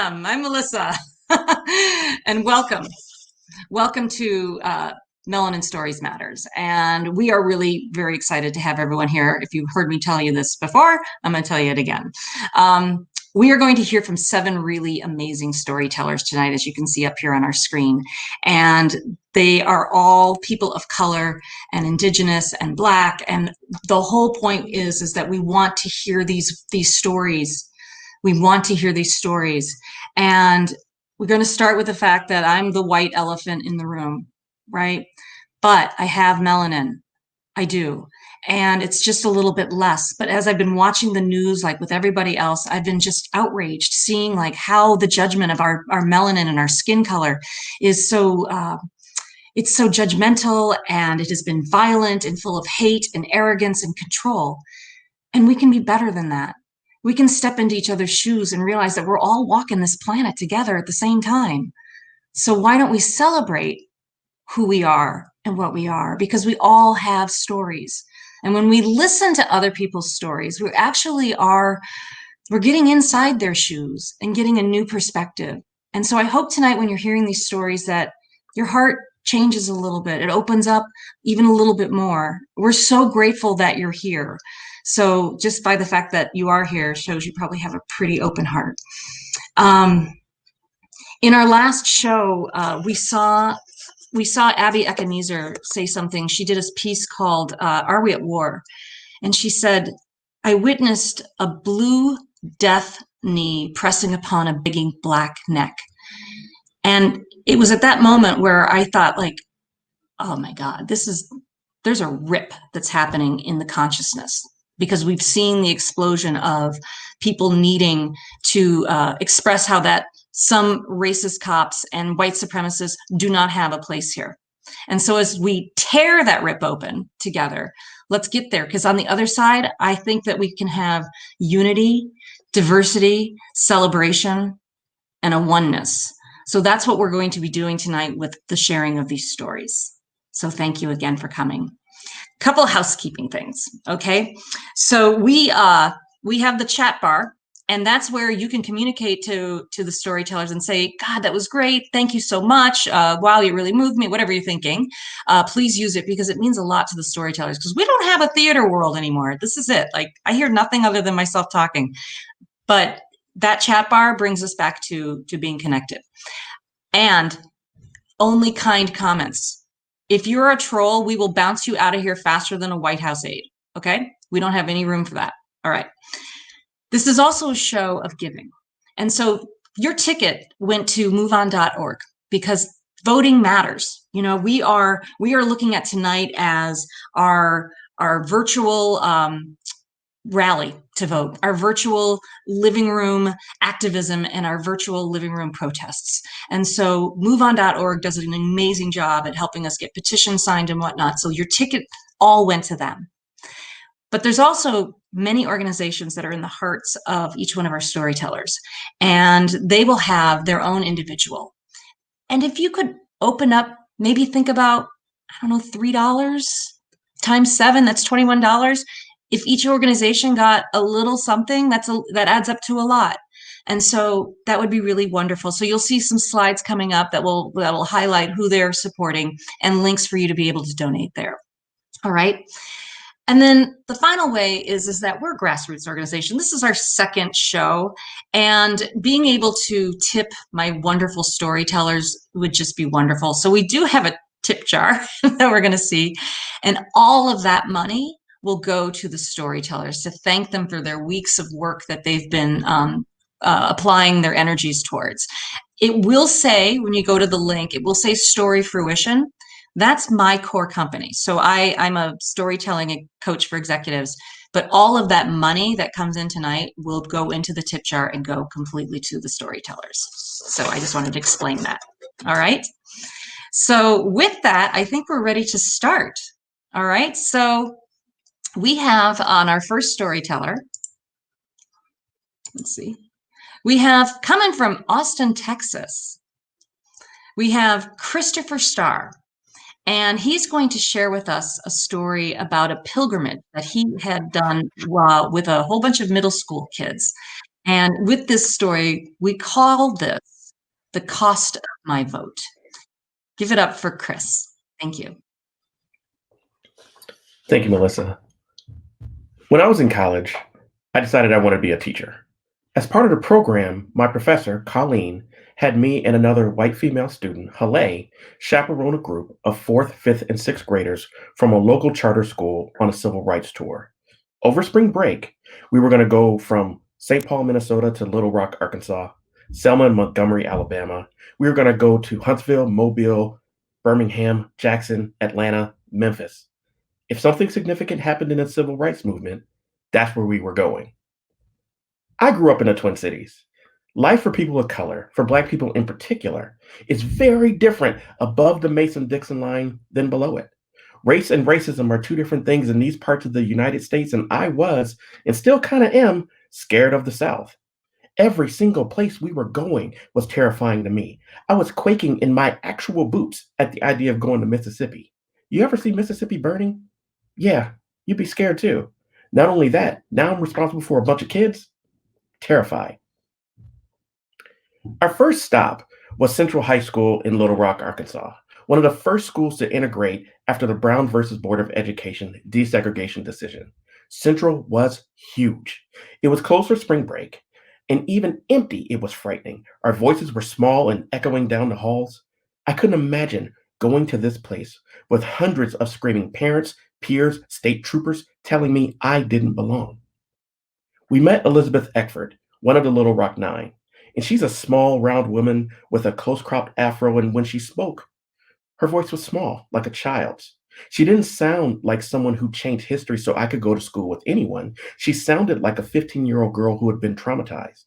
am. I'm Melissa. And welcome. Welcome to Melanin Stories Matters. And we are really very excited to have everyone here. If you've heard me tell you this before, I'm going to tell you it again. We are going to hear from 7 really amazing storytellers tonight, as you can see up here on our screen. And they are all people of color and Indigenous and Black. And the whole point is that we want to hear these stories. We want to hear these stories. And we're going to start with the fact that I'm the white elephant in the room, right? But I have melanin. I do. And it's just a little bit less. But as I've been watching the news, like with everybody else, I've been just outraged seeing like how the judgment of our melanin and our skin color is so, it's so judgmental, and it has been violent and full of hate and arrogance and control. And we can be better than that. We can step into each other's shoes and realize that we're all walking this planet together at the same time. So why don't we celebrate who we are and what we are? Because we all have stories. And when we listen to other people's stories, we actually we're getting inside their shoes and getting a new perspective. And so I hope tonight when you're hearing these stories that your heart changes a little bit. It opens up even a little bit more. We're so grateful that you're here. So just by the fact that you are here shows you probably have a pretty open heart. In our last show, we saw Abby Echenezer say something. She did a piece called Are We at War? And she said, I witnessed a blue death knee pressing upon a begging black neck. And it was at that moment where I thought, like, oh my God, there's a rip that's happening in the consciousness, because we've seen the explosion of people needing to express how that some racist cops and white supremacists do not have a place here. And so as we tear that rip open together, let's get there, because on the other side, I think that we can have unity, diversity, celebration, and a oneness. So that's what we're going to be doing tonight with the sharing of these stories. So thank you again for coming. Couple housekeeping things, okay? So we have the chat bar, and that's where you can communicate to the storytellers and say, God, that was great. Thank you so much. Wow, you really moved me, whatever you're thinking. Please use it, because it means a lot to the storytellers, because we don't have a theater world anymore. This is it. Like, I hear nothing other than myself talking. But that chat bar brings us back to being connected. And only kind comments. If you're a troll, we will bounce you out of here faster than a White House aide, okay? We don't have any room for that. All right. This is also a show of giving. And so your ticket went to moveon.org, because voting matters. You know, we are looking at tonight as our virtual rally to vote, our virtual living room activism, and our virtual living room protests. And so moveon.org does an amazing job at helping us get petitions signed and whatnot. So your ticket all went to them. But there's also many organizations that are in the hearts of each one of our storytellers, and they will have their own individual. And if you could open up, maybe think about, I don't know, $3 times 7, that's $21. If each organization got a little something, that adds up to a lot. And so that would be really wonderful. So you'll see some slides coming up that will highlight who they're supporting and links for you to be able to donate there. All right. And then the final way is that we're a grassroots organization. This is our second show, and being able to tip my wonderful storytellers would just be wonderful. So we do have a tip jar that we're going to see, and all of that money will go to the storytellers to thank them for their weeks of work that they've been applying their energies towards. It will say, when you go to the link, it will say Story Fruition. That's my core company. So I'm a storytelling coach for executives, but all of that money that comes in tonight will go into the tip jar and go completely to the storytellers. So I just wanted to explain that. All right. So with that, I think we're ready to start. All right. So we have on our first storyteller, let's see, we have coming from Austin, Texas, we have Christopher Starr, and he's going to share with us a story about a pilgrimage that he had done with a whole bunch of middle school kids. And with this story, we call this The Cost of My Vote. Give it up for Chris. Thank you. Thank you, Melissa. When I was in college, I decided I wanted to be a teacher. As part of the program, my professor, Colleen, had me and another white female student, Haleh, chaperone a group of 4th, 5th, and 6th graders from a local charter school on a civil rights tour. Over spring break, we were going to go from St. Paul, Minnesota to Little Rock, Arkansas, Selma and Montgomery, Alabama. We were going to go to Huntsville, Mobile, Birmingham, Jackson, Atlanta, Memphis. If something significant happened in the civil rights movement, that's where we were going. I grew up in the Twin Cities. Life for people of color, for Black people in particular, is very different above the Mason-Dixon line than below it. Race and racism are two different things in these parts of the United States, and I was, and still kind of am, scared of the South. Every single place we were going was terrifying to me. I was quaking in my actual boots at the idea of going to Mississippi. You ever see Mississippi burning? Yeah, you'd be scared too. Not only that, now I'm responsible for a bunch of kids. Terrified. Our first stop was Central High School in Little Rock, Arkansas, one of the first schools to integrate after the Brown versus Board of Education desegregation decision. Central was huge. It was closed for spring break, and even empty, it was frightening. Our voices were small and echoing down the halls. I couldn't imagine going to this place with hundreds of screaming parents, peers, state troopers telling me I didn't belong. We met Elizabeth Eckford, one of the Little Rock Nine, and she's a small, round woman with a close-cropped afro, and when she spoke, her voice was small, like a child's. She didn't sound like someone who changed history so I could go to school with anyone. She sounded like a 15-year-old girl who had been traumatized,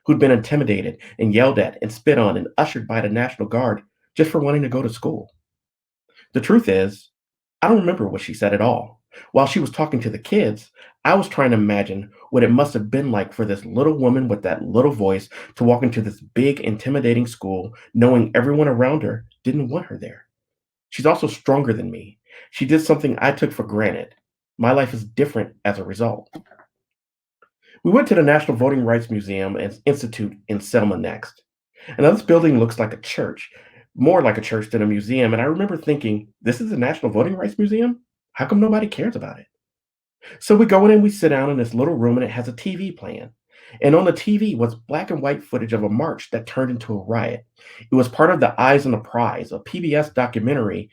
who'd been intimidated and yelled at and spit on and ushered by the National Guard just for wanting to go to school. The truth is, I don't remember what she said at all. While she was talking to the kids, I was trying to imagine what it must have been like for this little woman with that little voice to walk into this big, intimidating school, knowing everyone around her didn't want her there. She's also stronger than me. She did something I took for granted. My life is different as a result. We went to the National Voting Rights Museum and Institute in Selma next. And this building looks like a church, more like a church than a museum. And I remember thinking, this is the National Voting Rights Museum? How come nobody cares about it? So we go in and we sit down in this little room and it has a TV playing. And on the TV was black and white footage of a march that turned into a riot. It was part of the Eyes on the Prize, a PBS documentary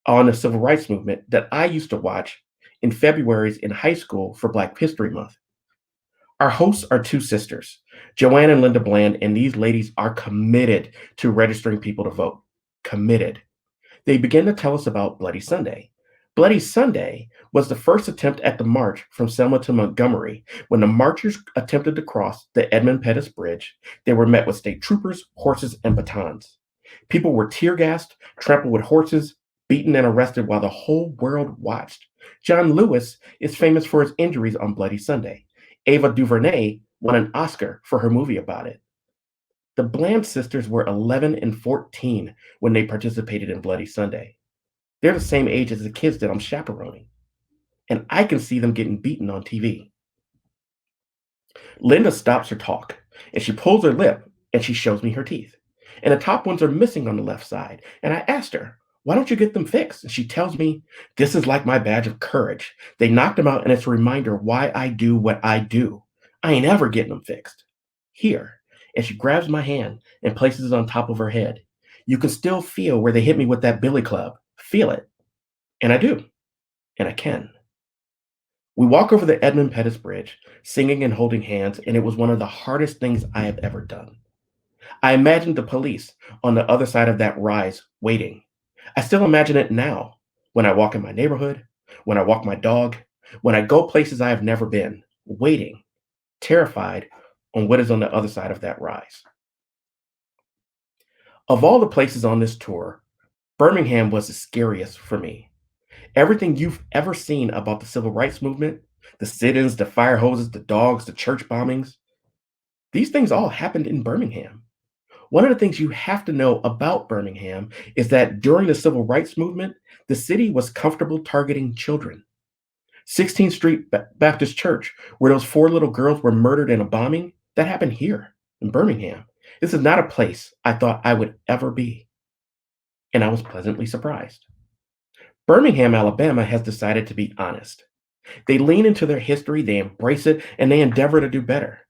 on the civil rights movement that I used to watch in February's in high school for Black History Month. Our hosts are two sisters, Joanne and Linda Bland, and these ladies are committed to registering people to vote. Committed. They begin to tell us about Bloody Sunday. Bloody Sunday was the first attempt at the march from Selma to Montgomery. When the marchers attempted to cross the Edmund Pettus Bridge, they were met with state troopers, horses, and batons. People were tear gassed, trampled with horses, beaten and arrested while the whole world watched. John Lewis is famous for his injuries on Bloody Sunday. Ava DuVernay won an Oscar for her movie about it. The Bland sisters were 11 and 14 when they participated in Bloody Sunday. They're the same age as the kids that I'm chaperoning. And I can see them getting beaten on TV. Linda stops her talk, and she pulls her lip, and she shows me her teeth. And the top ones are missing on the left side. And I asked her, why don't you get them fixed? And she tells me, this is like my badge of courage. They knocked them out, and it's a reminder why I do what I do. I ain't ever getting them fixed. Here. And she grabs my hand and places it on top of her head. You can still feel where they hit me with that billy club. Feel it. And I do. And I can. We walk over the Edmund Pettus Bridge, singing and holding hands, and it was one of the hardest things I have ever done. I imagined the police on the other side of that rise, waiting. I still imagine it now, when I walk in my neighborhood, when I walk my dog, when I go places I have never been, waiting, terrified on what is on the other side of that rise. Of all the places on this tour, Birmingham was the scariest for me. Everything you've ever seen about the civil rights movement, the sit-ins, the fire hoses, the dogs, the church bombings, these things all happened in Birmingham. One of the things you have to know about Birmingham is that during the civil rights movement, the city was comfortable targeting children. 16th Street Baptist Church, where those 4 little girls were murdered in a bombing, That happened here in Birmingham. This is not a place I thought I would ever be, and I was pleasantly surprised. Birmingham, Alabama has decided to be honest. They lean into their history, they embrace it, and they endeavor to do better.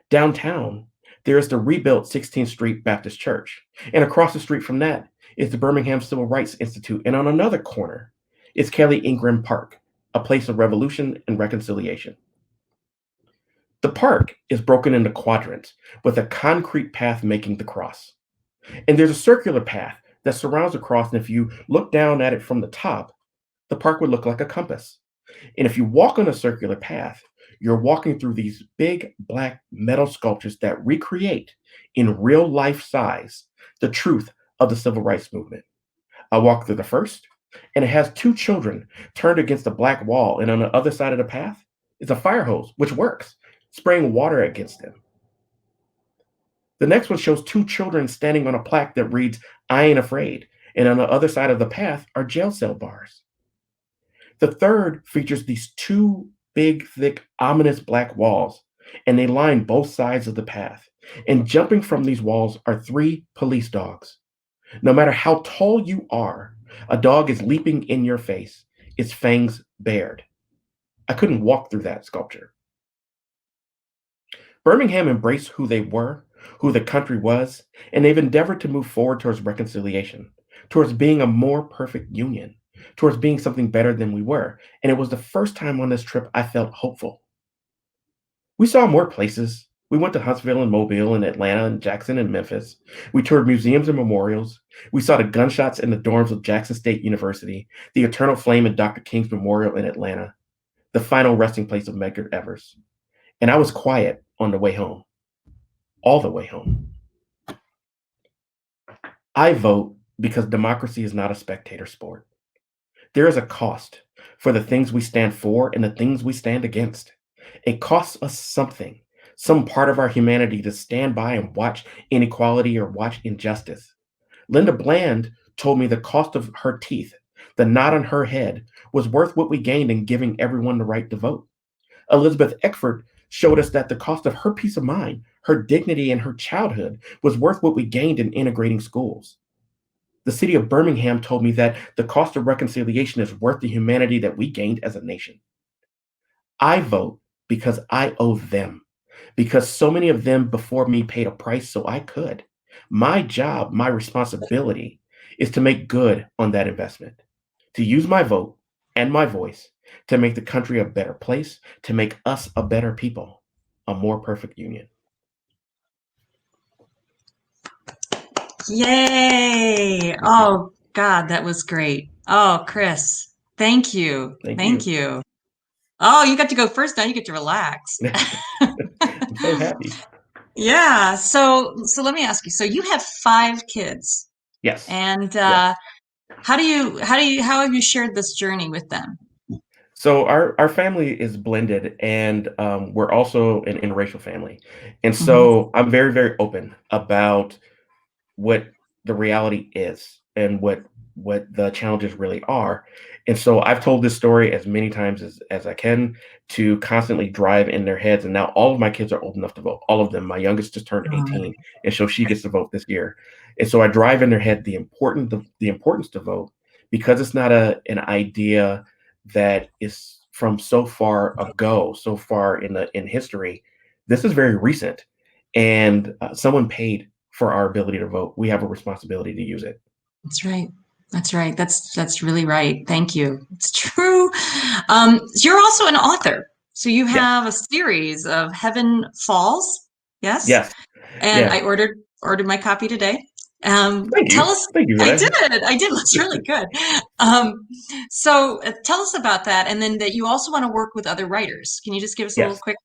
Downtown, there is the rebuilt 16th Street Baptist Church, and across the street from that is the Birmingham Civil Rights Institute, and on another corner is Kelly Ingram Park, a place of revolution and reconciliation. The park is broken into quadrants with a concrete path making the cross. And there's a circular path that surrounds the cross, and if you look down at it from the top, the park would look like a compass. And if you walk on a circular path, you're walking through these big black metal sculptures that recreate in real life size the truth of the civil rights movement. I walked through the first, and it has two children turned against a black wall, and on the other side of the path is a fire hose, which works, spraying water against them. The next one shows two children standing on a plaque that reads, "I ain't afraid," and on the other side of the path are jail cell bars. The third features these two big, thick, ominous black walls, and they line both sides of the path. And jumping from these walls are three police dogs. No matter how tall you are, a dog is leaping in your face, its fangs bared. I couldn't walk through that sculpture. Birmingham embraced who they were, who the country was, and they've endeavored to move forward towards reconciliation, towards being a more perfect union, towards being something better than we were. And it was the first time on this trip I felt hopeful. We saw more places. We went to Huntsville and Mobile and Atlanta and Jackson and Memphis. We toured museums and memorials. We saw the gunshots in the dorms of Jackson State University, the eternal flame in Dr. King's Memorial in Atlanta, the final resting place of Medgar Evers. And I was quiet on the way home, all the way home. I vote because democracy is not a spectator sport. There is a cost for the things we stand for and the things we stand against. It costs us something, some part of our humanity to stand by and watch inequality or watch injustice. Linda Bland told me the cost of her teeth, the knot on her head, was worth what we gained in giving everyone the right to vote. Elizabeth Eckford showed us that the cost of her peace of mind, her dignity, and her childhood was worth what we gained in integrating schools. The city of Birmingham told me that the cost of reconciliation is worth the humanity that we gained as a nation. I vote because I owe them, because so many of them before me paid a price so I could. My job, my responsibility is to make good on that investment, to use my vote and my voice to make the country a better place, to make us a better people, a more perfect union. Yay! Oh, God, that was great. Oh, Chris, thank you. Thank you. Oh, you got to go first. Now you get to relax. I'm so happy. Yeah. So let me ask you. So you have 5 kids. Yes. And Yes. how have you shared this journey with them? So our family is blended, and we're also an interracial family, and so I'm very, very open about what the reality is and what the challenges really are. And so I've told this story as many times as I can to constantly drive in their heads. And now all of my kids are old enough to vote. All of them. My youngest just turned 18, and so she gets to vote this year. And so I drive in their head the importance to vote, because it's not an idea that is from so far ago, so far in history. This is very recent, and someone paid for our ability to vote. We have a responsibility to use it. That's right. That's right. That's really right. Thank you. It's true. You're also an author. So you have a series of Heaven Falls. Yes? Yes. And Yeah. I ordered my copy today. Thank you. Tell us. Thank you for that. I did. It's really good. So tell us about that, and then that you also want to work with other writers. Can you just give us a little Yes. quick?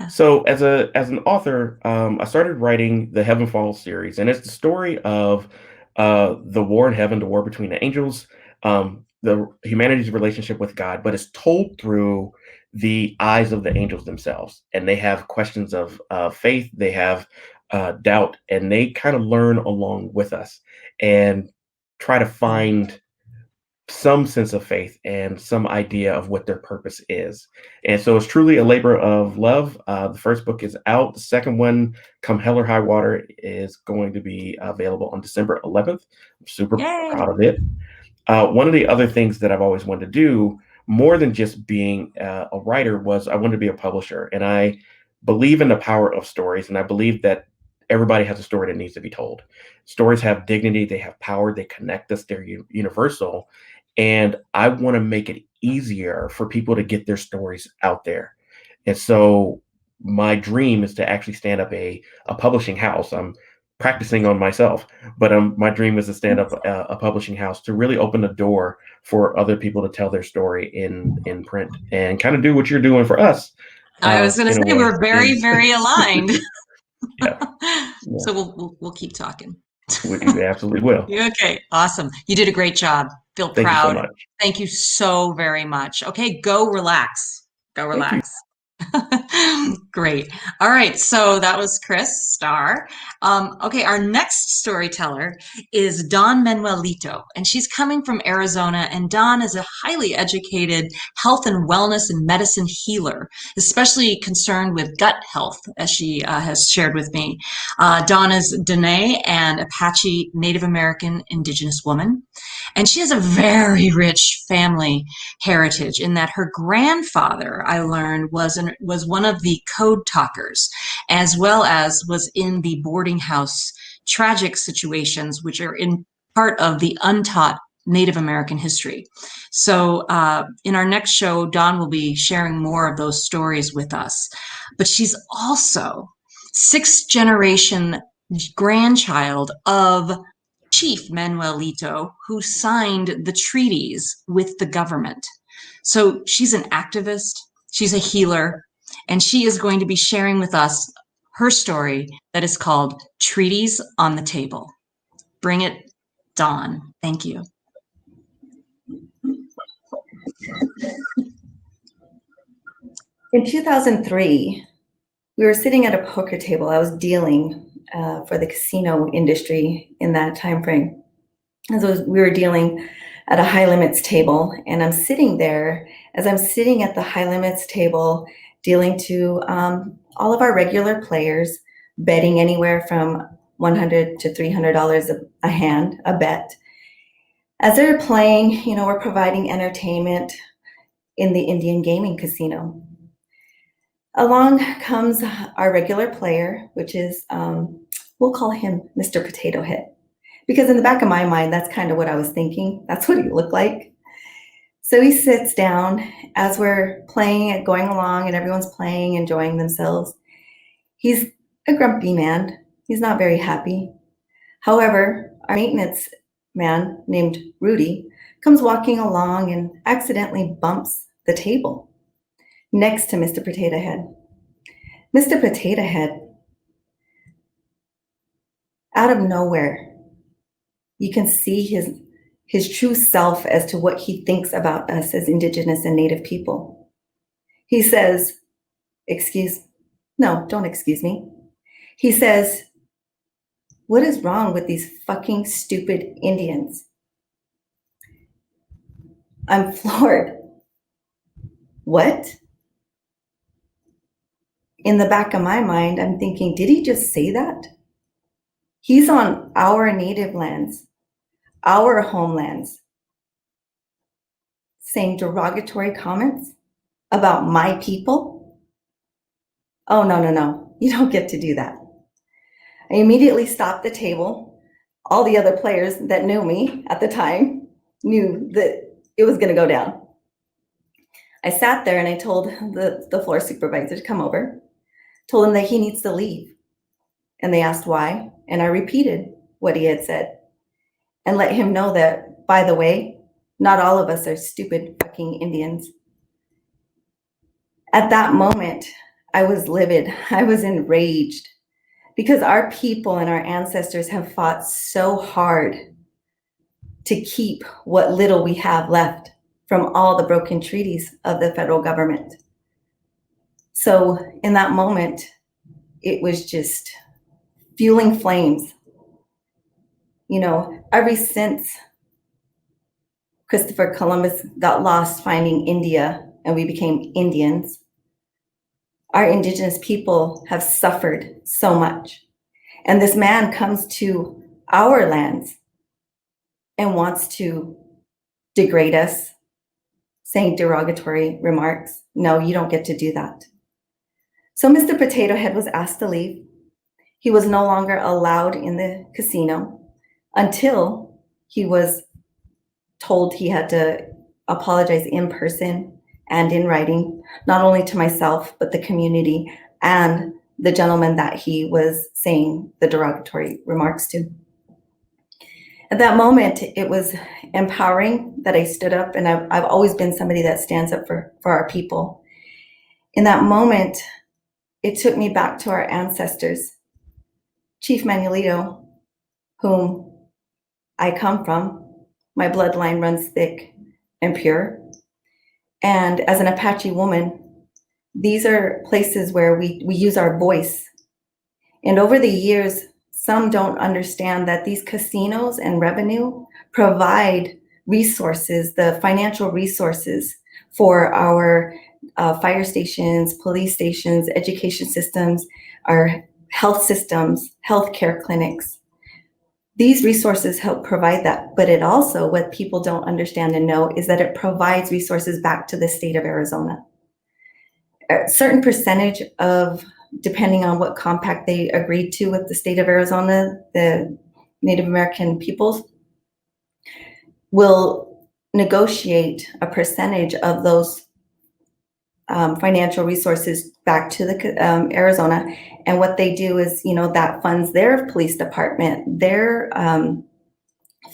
So as an author, I started writing the Heaven Falls series, and it's the story of the war in heaven, the war between the angels, the humanity's relationship with God, but it's told through the eyes of the angels themselves, and they have questions of faith, they have doubt, and they kind of learn along with us and try to find some sense of faith and some idea of what their purpose is. And so it's truly a labor of love. The first book is out. The second one, Come Hell or High Water, is going to be available on December 11th. I'm super Yay. proud of it. One of the other things that I've always wanted to do, more than just being a writer, was I wanted to be a publisher. And I believe in the power of stories, and I believe that everybody has a story that needs to be told. Stories have dignity, they have power, they connect us, they're universal. And I want to make it easier for people to get their stories out there. And so my dream is to actually stand up a publishing house. I'm practicing on myself, but my dream is to stand up a publishing house to really open the door for other people to tell their story in print and kind of do what you're doing for us. I was going to In a say way, we're very, very aligned. yeah, yeah, So we'll keep talking. we absolutely will. Okay, awesome. You did a great job. Feel Thank you so proud. much. Thank you so very much. Okay, go relax. Go Thank you. relax. Great. All right. So that was Chris Starr. Okay. Our next storyteller is Dawn Manuelito, and she's coming from Arizona. And Dawn is a highly educated health and wellness and medicine healer, especially concerned with gut health, as she has shared with me. Dawn is Dene and Apache Native American Indigenous woman. And she has a very rich family heritage in that her grandfather, I learned, was one of the code talkers, as well as was in the boarding house tragic situations, which are in part of the untaught Native American history. So in our next show, Dawn will be sharing more of those stories with us. But she's also sixth generation grandchild of Chief Manuelito, who signed the treaties with the government. So she's an activist, she's a healer, and she is going to be sharing with us her story that is called Treaties on the Table. Bring it, Dawn. Thank you. In 2003, we were sitting at a poker table. I was dealing for the casino industry in that time frame. And so we were dealing at a high limits table, and I'm sitting there. As I'm sitting at the high limits table, dealing to all of our regular players, betting anywhere from $100 to $300 a hand, a bet. As they're playing, you know, we're providing entertainment in the Indian gaming casino. Along comes our regular player, which is, we'll call him Mr. Potato Head. Because in the back of my mind, that's kind of what I was thinking. That's what he looked like. So he sits down as we're playing and going along and everyone's playing, enjoying themselves. He's a grumpy man. He's not very happy. However, our maintenance man named Rudy comes walking along and accidentally bumps the table next to Mr. Potato Head. Mr. Potato Head, out of nowhere, you can see his true self as to what he thinks about us as Indigenous and Native people. He says, don't excuse me. He says, what is wrong with these fucking stupid Indians? I'm floored. What? In the back of my mind, I'm thinking, did he just say that? He's on our native lands, our homelands, saying derogatory comments about my people? Oh, no. You don't get to do that. I immediately stopped the table. All the other players that knew me at the time knew that it was going to go down. I sat there and I told the floor supervisor to come over, told him that he needs to leave. And they asked why, and I repeated what he had said and let him know that, by the way, not all of us are stupid fucking Indians. At that moment, I was livid. I was enraged because our people and our ancestors have fought so hard to keep what little we have left from all the broken treaties of the federal government. So in that moment, it was just fueling flames. You know, ever since Christopher Columbus got lost finding India and we became Indians, our indigenous people have suffered so much. And this man comes to our lands and wants to degrade us, saying derogatory remarks. No, you don't get to do that. So Mr. Potato Head was asked to leave. He was no longer allowed in the casino until he was told he had to apologize in person and in writing, not only to myself, but the community and the gentleman that he was saying the derogatory remarks to. At that moment, it was empowering that I stood up, and I've always been somebody that stands up for our people. In that moment, it took me back to our ancestors. Chief Manuelito, whom I come from, my bloodline runs thick and pure. And as an Apache woman, these are places where we use our voice. And over the years, some don't understand that these casinos and revenue provide resources, the financial resources for our fire stations, police stations, education systems, our health systems, healthcare clinics. These resources help provide that, but it also, what people don't understand and know, is that it provides resources back to the state of Arizona. A certain percentage of, depending on what compact they agreed to with the state of Arizona, the Native American peoples will negotiate a percentage of those financial resources back to the Arizona. And what they do is, that funds their police department, their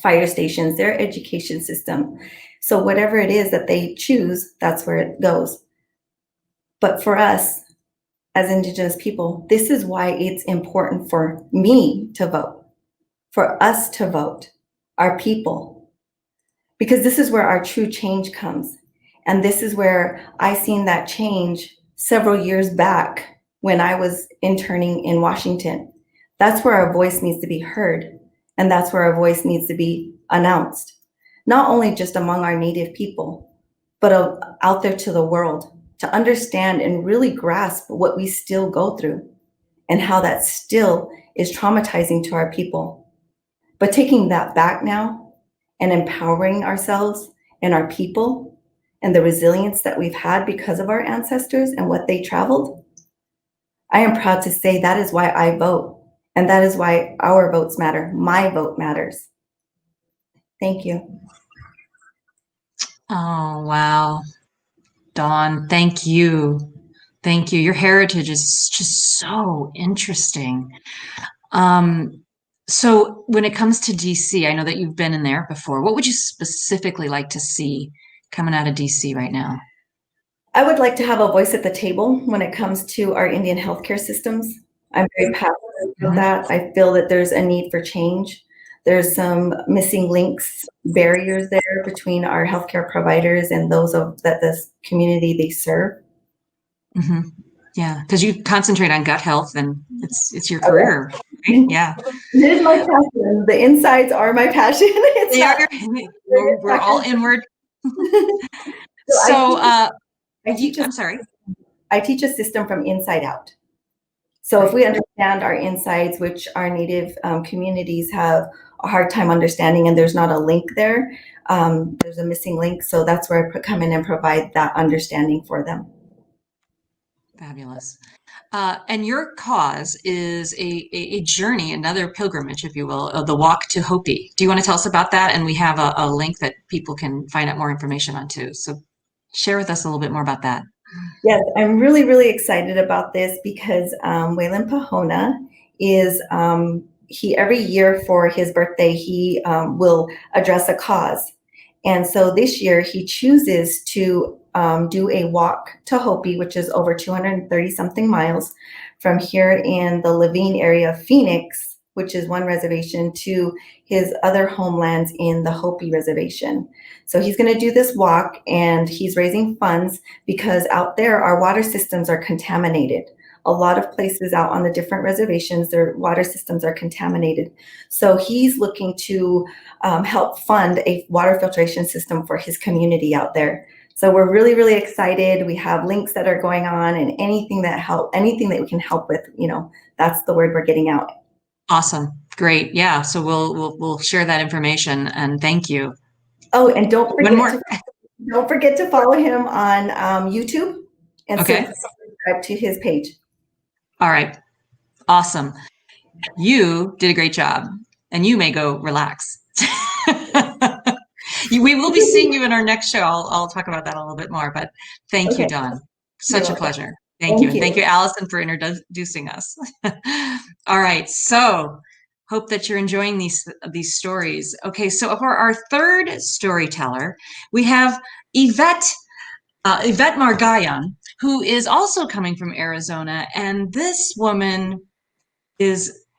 fire stations, their education system. So whatever it is that they choose, that's where it goes. But for us, as Indigenous people, this is why it's important for me to vote, for us to vote, our people, because this is where our true change comes. And this is where I seen that change several years back when I was interning in Washington. That's where our voice needs to be heard. And that's where our voice needs to be announced, not only just among our Native people, but out there to the world, to understand and really grasp what we still go through and how that still is traumatizing to our people. But taking that back now and empowering ourselves and our people and the resilience that we've had because of our ancestors and what they traveled, I am proud to say that is why I vote. And that is why our votes matter. My vote matters. Thank you. Oh, wow. Dawn, thank you. Thank you. Your heritage is just so interesting. So when it comes to DC, I know that you've been in there before. What would you specifically like to see coming out of DC right now? I would like to have a voice at the table when it comes to our Indian healthcare systems. I'm very passionate about that. I feel that there's a need for change. There's some missing links, barriers there between our healthcare providers and those that this community they serve. Mm-hmm. Yeah, because you concentrate on gut health, and it's your career, right? Yeah. It is my passion. The insides are my passion. We're all inward. I'm sorry. I teach a system from inside out. So if we understand our insides, which our Native communities have a hard time understanding, and there's not a link there, there's a missing link. So that's where I come in and provide that understanding for them. Fabulous. And your cause is a journey, another pilgrimage, if you will, of the walk to Hopi. Do you want to tell us about that? And we have a link that people can find out more information on too. So share with us a little bit more about that. Yes, I'm really, really excited about this because Waylon Pahona is, he every year for his birthday, he will address a cause. And so this year he chooses to do a walk to Hopi, which is over 230 something miles from here in the Levine area of Phoenix, which is one reservation, to his other homelands in the Hopi reservation. So he's going to do this walk, and he's raising funds because out there our water systems are contaminated. a lot of places out on the different reservations, their water systems are contaminated. So he's looking to help fund a water filtration system for his community out there. So we're really, really excited. We have links that are going on, and anything that we can help with, that's the word we're getting out. Awesome. Great. Yeah. So we'll share that information, and thank you. Oh, and don't One more. forget to follow him on YouTube and Okay. subscribe to his page. All right. Awesome. You did a great job, and you may go relax. We will be seeing you in our next show. I'll talk about that a little bit more, but thank you, Dawn. Such a pleasure. Thank you. And thank you, Allison, for introducing us. All right. So hope that you're enjoying these stories. Okay. So for our third storyteller, we have Yvette Margayan, who is also coming from Arizona. And this woman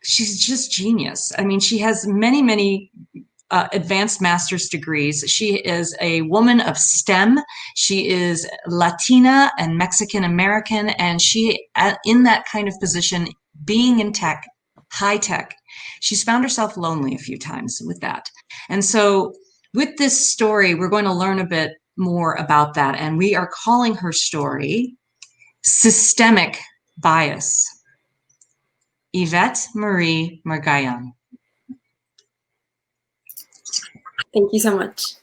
she's just genius. I mean, she has many, many advanced master's degrees. She is a woman of STEM. She is Latina and Mexican American, and she, in that kind of position, being in tech, high tech, she's found herself lonely a few times with that. And so with this story, we're going to learn a bit more about that. And we are calling her story Systemic Bias. Yvette Marie Margayan. Thank you so much.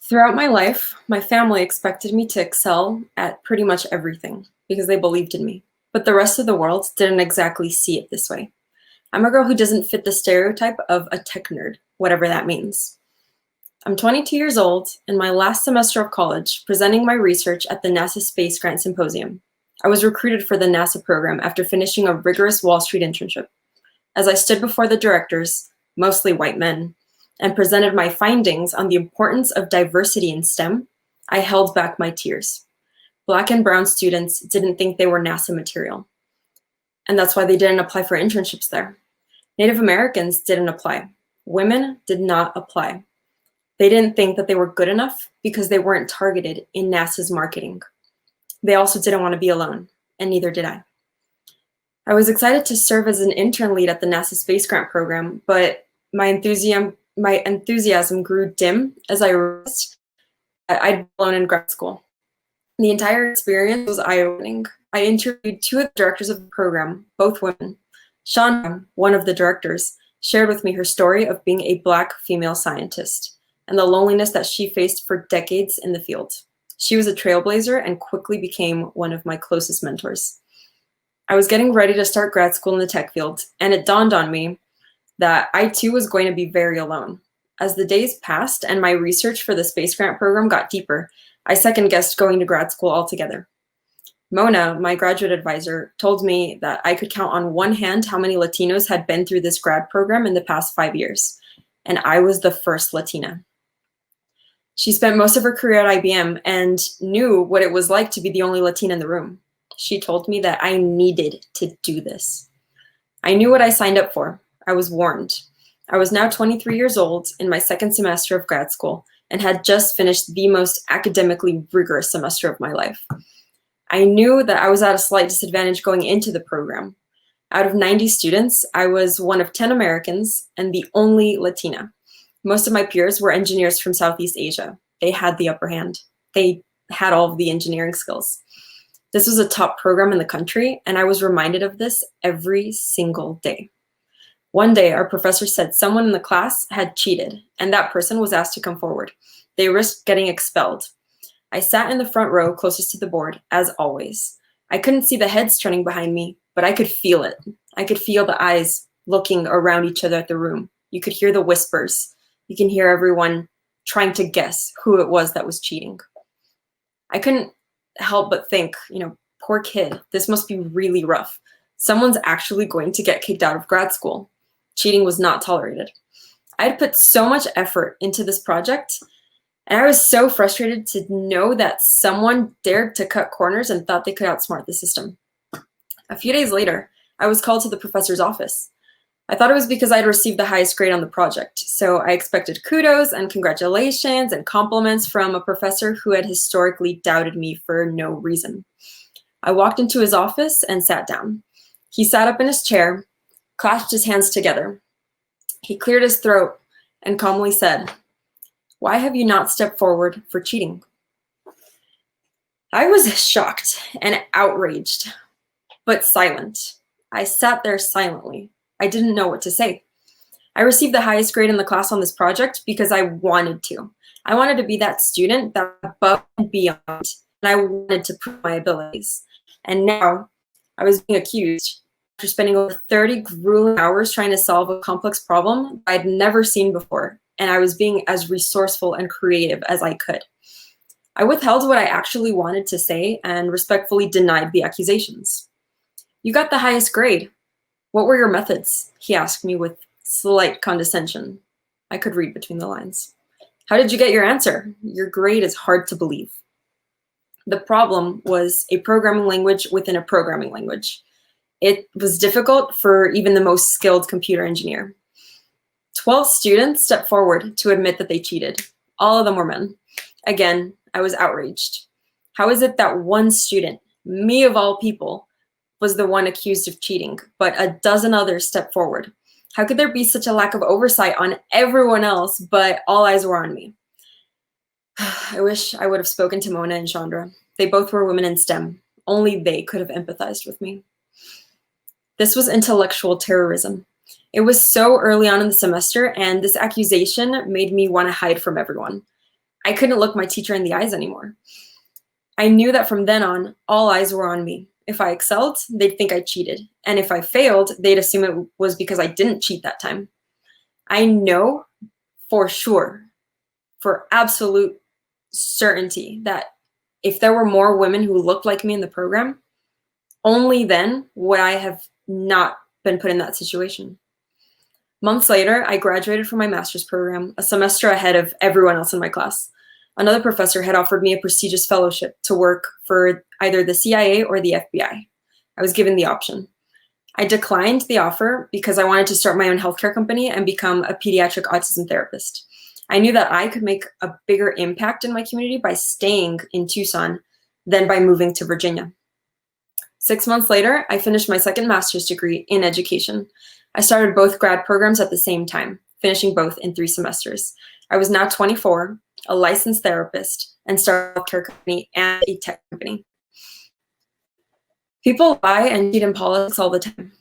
Throughout my life, my family expected me to excel at pretty much everything because they believed in me. But the rest of the world didn't exactly see it this way. I'm a girl who doesn't fit the stereotype of a tech nerd, whatever that means. I'm 22 years old, in my last semester of college, presenting my research at the NASA Space Grant Symposium. I was recruited for the NASA program after finishing a rigorous Wall Street internship. As I stood before the directors, mostly white men, and presented my findings on the importance of diversity in STEM, I held back my tears. Black and brown students didn't think they were NASA material. And that's why they didn't apply for internships there. Native Americans didn't apply. Women did not apply. They didn't think that they were good enough because they weren't targeted in NASA's marketing. They also didn't want to be alone, and neither did I. I was excited to serve as an intern lead at the NASA Space Grant program, but my enthusiasm grew dim as I realized I'd been alone in grad school. The entire experience was eye-opening. I interviewed two of the directors of the program, both women. Shawn, one of the directors, shared with me her story of being a Black female scientist and the loneliness that she faced for decades in the field. She was a trailblazer and quickly became one of my closest mentors. I was getting ready to start grad school in the tech field, and it dawned on me that I too was going to be very alone. As the days passed and my research for the Space Grant program got deeper, I second-guessed going to grad school altogether. Mona, my graduate advisor, told me that I could count on one hand how many Latinos had been through this grad program in the past 5 years, and I was the first Latina. She spent most of her career at IBM and knew what it was like to be the only Latina in the room. She told me that I needed to do this. I knew what I signed up for. I was warned. I was now 23 years old in my second semester of grad school and had just finished the most academically rigorous semester of my life. I knew that I was at a slight disadvantage going into the program. Out of 90 students, I was one of 10 Americans and the only Latina. Most of my peers were engineers from Southeast Asia. They had the upper hand. They had all of the engineering skills. This was a top program in the country, and I was reminded of this every single day. One day, our professor said someone in the class had cheated, and that person was asked to come forward. They risked getting expelled. I sat in the front row closest to the board, as always. I couldn't see the heads turning behind me, but I could feel it. I could feel the eyes looking around each other at the room. You could hear the whispers. You can hear everyone trying to guess who it was that was cheating. I couldn't help but think, poor kid, this must be really rough. Someone's actually going to get kicked out of grad school. Cheating was not tolerated. I had put so much effort into this project, and I was so frustrated to know that someone dared to cut corners and thought they could outsmart the system. A few days later, I was called to the professor's office. I thought it was because I had received the highest grade on the project, so I expected kudos and congratulations and compliments from a professor who had historically doubted me for no reason. I walked into his office and sat down. He sat up in his chair, clasped his hands together. He cleared his throat and calmly said, "Why have you not stepped forward for cheating?" I was shocked and outraged, but silent. I sat there silently. I didn't know what to say. I received the highest grade in the class on this project because I wanted to. I wanted to be that student that above and beyond, and I wanted to prove my abilities. And now I was being accused after spending over 30 grueling hours trying to solve a complex problem I'd never seen before, and I was being as resourceful and creative as I could. I withheld what I actually wanted to say and respectfully denied the accusations. "You got the highest grade. What were your methods?" he asked me with slight condescension. I could read between the lines. "How did you get your answer? Your grade is hard to believe." The problem was a programming language within a programming language. It was difficult for even the most skilled computer engineer. 12 students stepped forward to admit that they cheated. All of them were men. Again, I was outraged. How is it that one student, me of all people, was the one accused of cheating, but a dozen others stepped forward? How could there be such a lack of oversight on everyone else, but all eyes were on me? I wish I would have spoken to Mona and Chandra. They both were women in STEM. Only they could have empathized with me. This was intellectual terrorism. It was so early on in the semester, and this accusation made me want to hide from everyone. I couldn't look my teacher in the eyes anymore. I knew that from then on, all eyes were on me. If I excelled, they'd think I cheated. And if I failed, they'd assume it was because I didn't cheat that time. I know for sure, for absolute certainty, that if there were more women who looked like me in the program, only then would I have not been put in that situation. Months later, I graduated from my master's program, a semester ahead of everyone else in my class. Another professor had offered me a prestigious fellowship to work for either the CIA or the FBI. I was given the option. I declined the offer because I wanted to start my own healthcare company and become a pediatric autism therapist. I knew that I could make a bigger impact in my community by staying in Tucson than by moving to Virginia. 6 months later, I finished my second master's degree in education. I started both grad programs at the same time, finishing both in 3 semesters. I was now 24, a licensed therapist, and started a healthcare company and a tech company. People lie and cheat in politics all the time.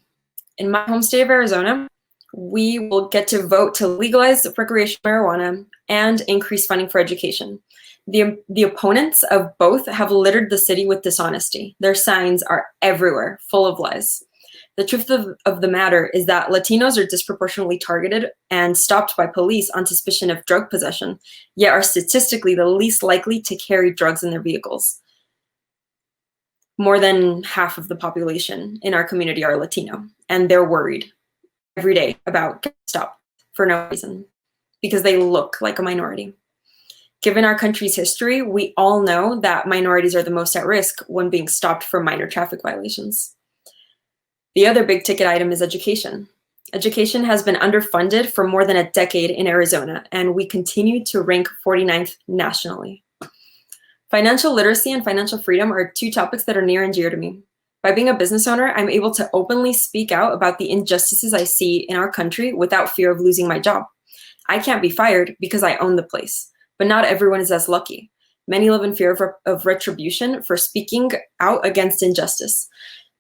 In my home state of Arizona, we will get to vote to legalize recreational marijuana and increase funding for education. The opponents of both have littered the city with dishonesty. Their signs are everywhere, full of lies. The truth of the matter is that Latinos are disproportionately targeted and stopped by police on suspicion of drug possession, yet are statistically the least likely to carry drugs in their vehicles. More than half of the population in our community are Latino, and they're worried every day about getting stopped for no reason, because they look like a minority. Given our country's history, we all know that minorities are the most at risk when being stopped for minor traffic violations. The other big ticket item is education. Education has been underfunded for more than a decade in Arizona, and we continue to rank 49th nationally. Financial literacy and financial freedom are 2 topics that are near and dear to me. By being a business owner, I'm able to openly speak out about the injustices I see in our country without fear of losing my job. I can't be fired because I own the place, but not everyone is as lucky. Many live in fear of retribution for speaking out against injustice.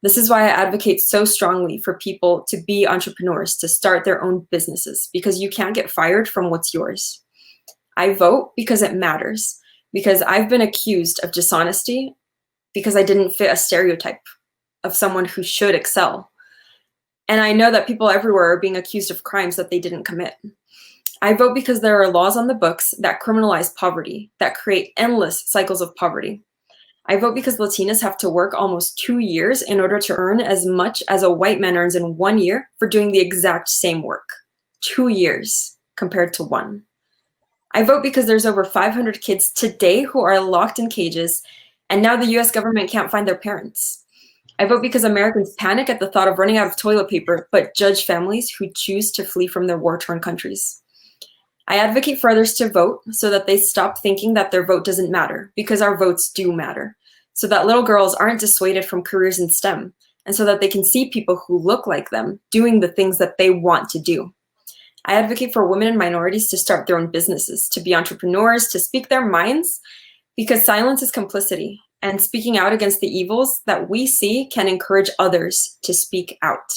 This is why I advocate so strongly for people to be entrepreneurs, to start their own businesses, because you can't get fired from what's yours. I vote because it matters, because I've been accused of dishonesty because I didn't fit a stereotype of someone who should excel. And I know that people everywhere are being accused of crimes that they didn't commit. I vote because there are laws on the books that criminalize poverty, that create endless cycles of poverty. I vote because Latinas have to work almost 2 years in order to earn as much as a white man earns in 1 year for doing the exact same work. 2 years compared to 1. I vote because there's over 500 kids today who are locked in cages, and now the US government can't find their parents. I vote because Americans panic at the thought of running out of toilet paper, but judge families who choose to flee from their war-torn countries. I advocate for others to vote so that they stop thinking that their vote doesn't matter, because our votes do matter. so that little girls aren't dissuaded from careers in STEM, and so that they can see people who look like them doing the things that they want to do. I advocate for women and minorities to start their own businesses, to be entrepreneurs, to speak their minds, because silence is complicity, and speaking out against the evils that we see can encourage others to speak out.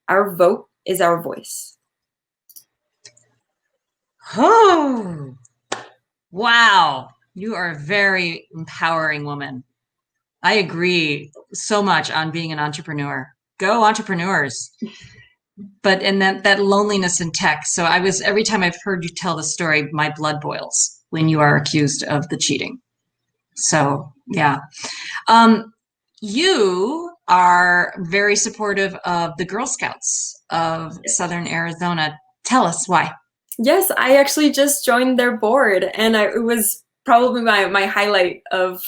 Our vote is our voice. Oh, wow. You are a very empowering woman. I agree so much on being an entrepreneur. Go entrepreneurs. But and that loneliness in tech. So every time I've heard you tell the story, my blood boils when you are accused of the cheating. So yeah. You are very supportive of the Girl Scouts of Southern Arizona. Tell us why. Yes, I actually just joined their board, and it was probably my highlight of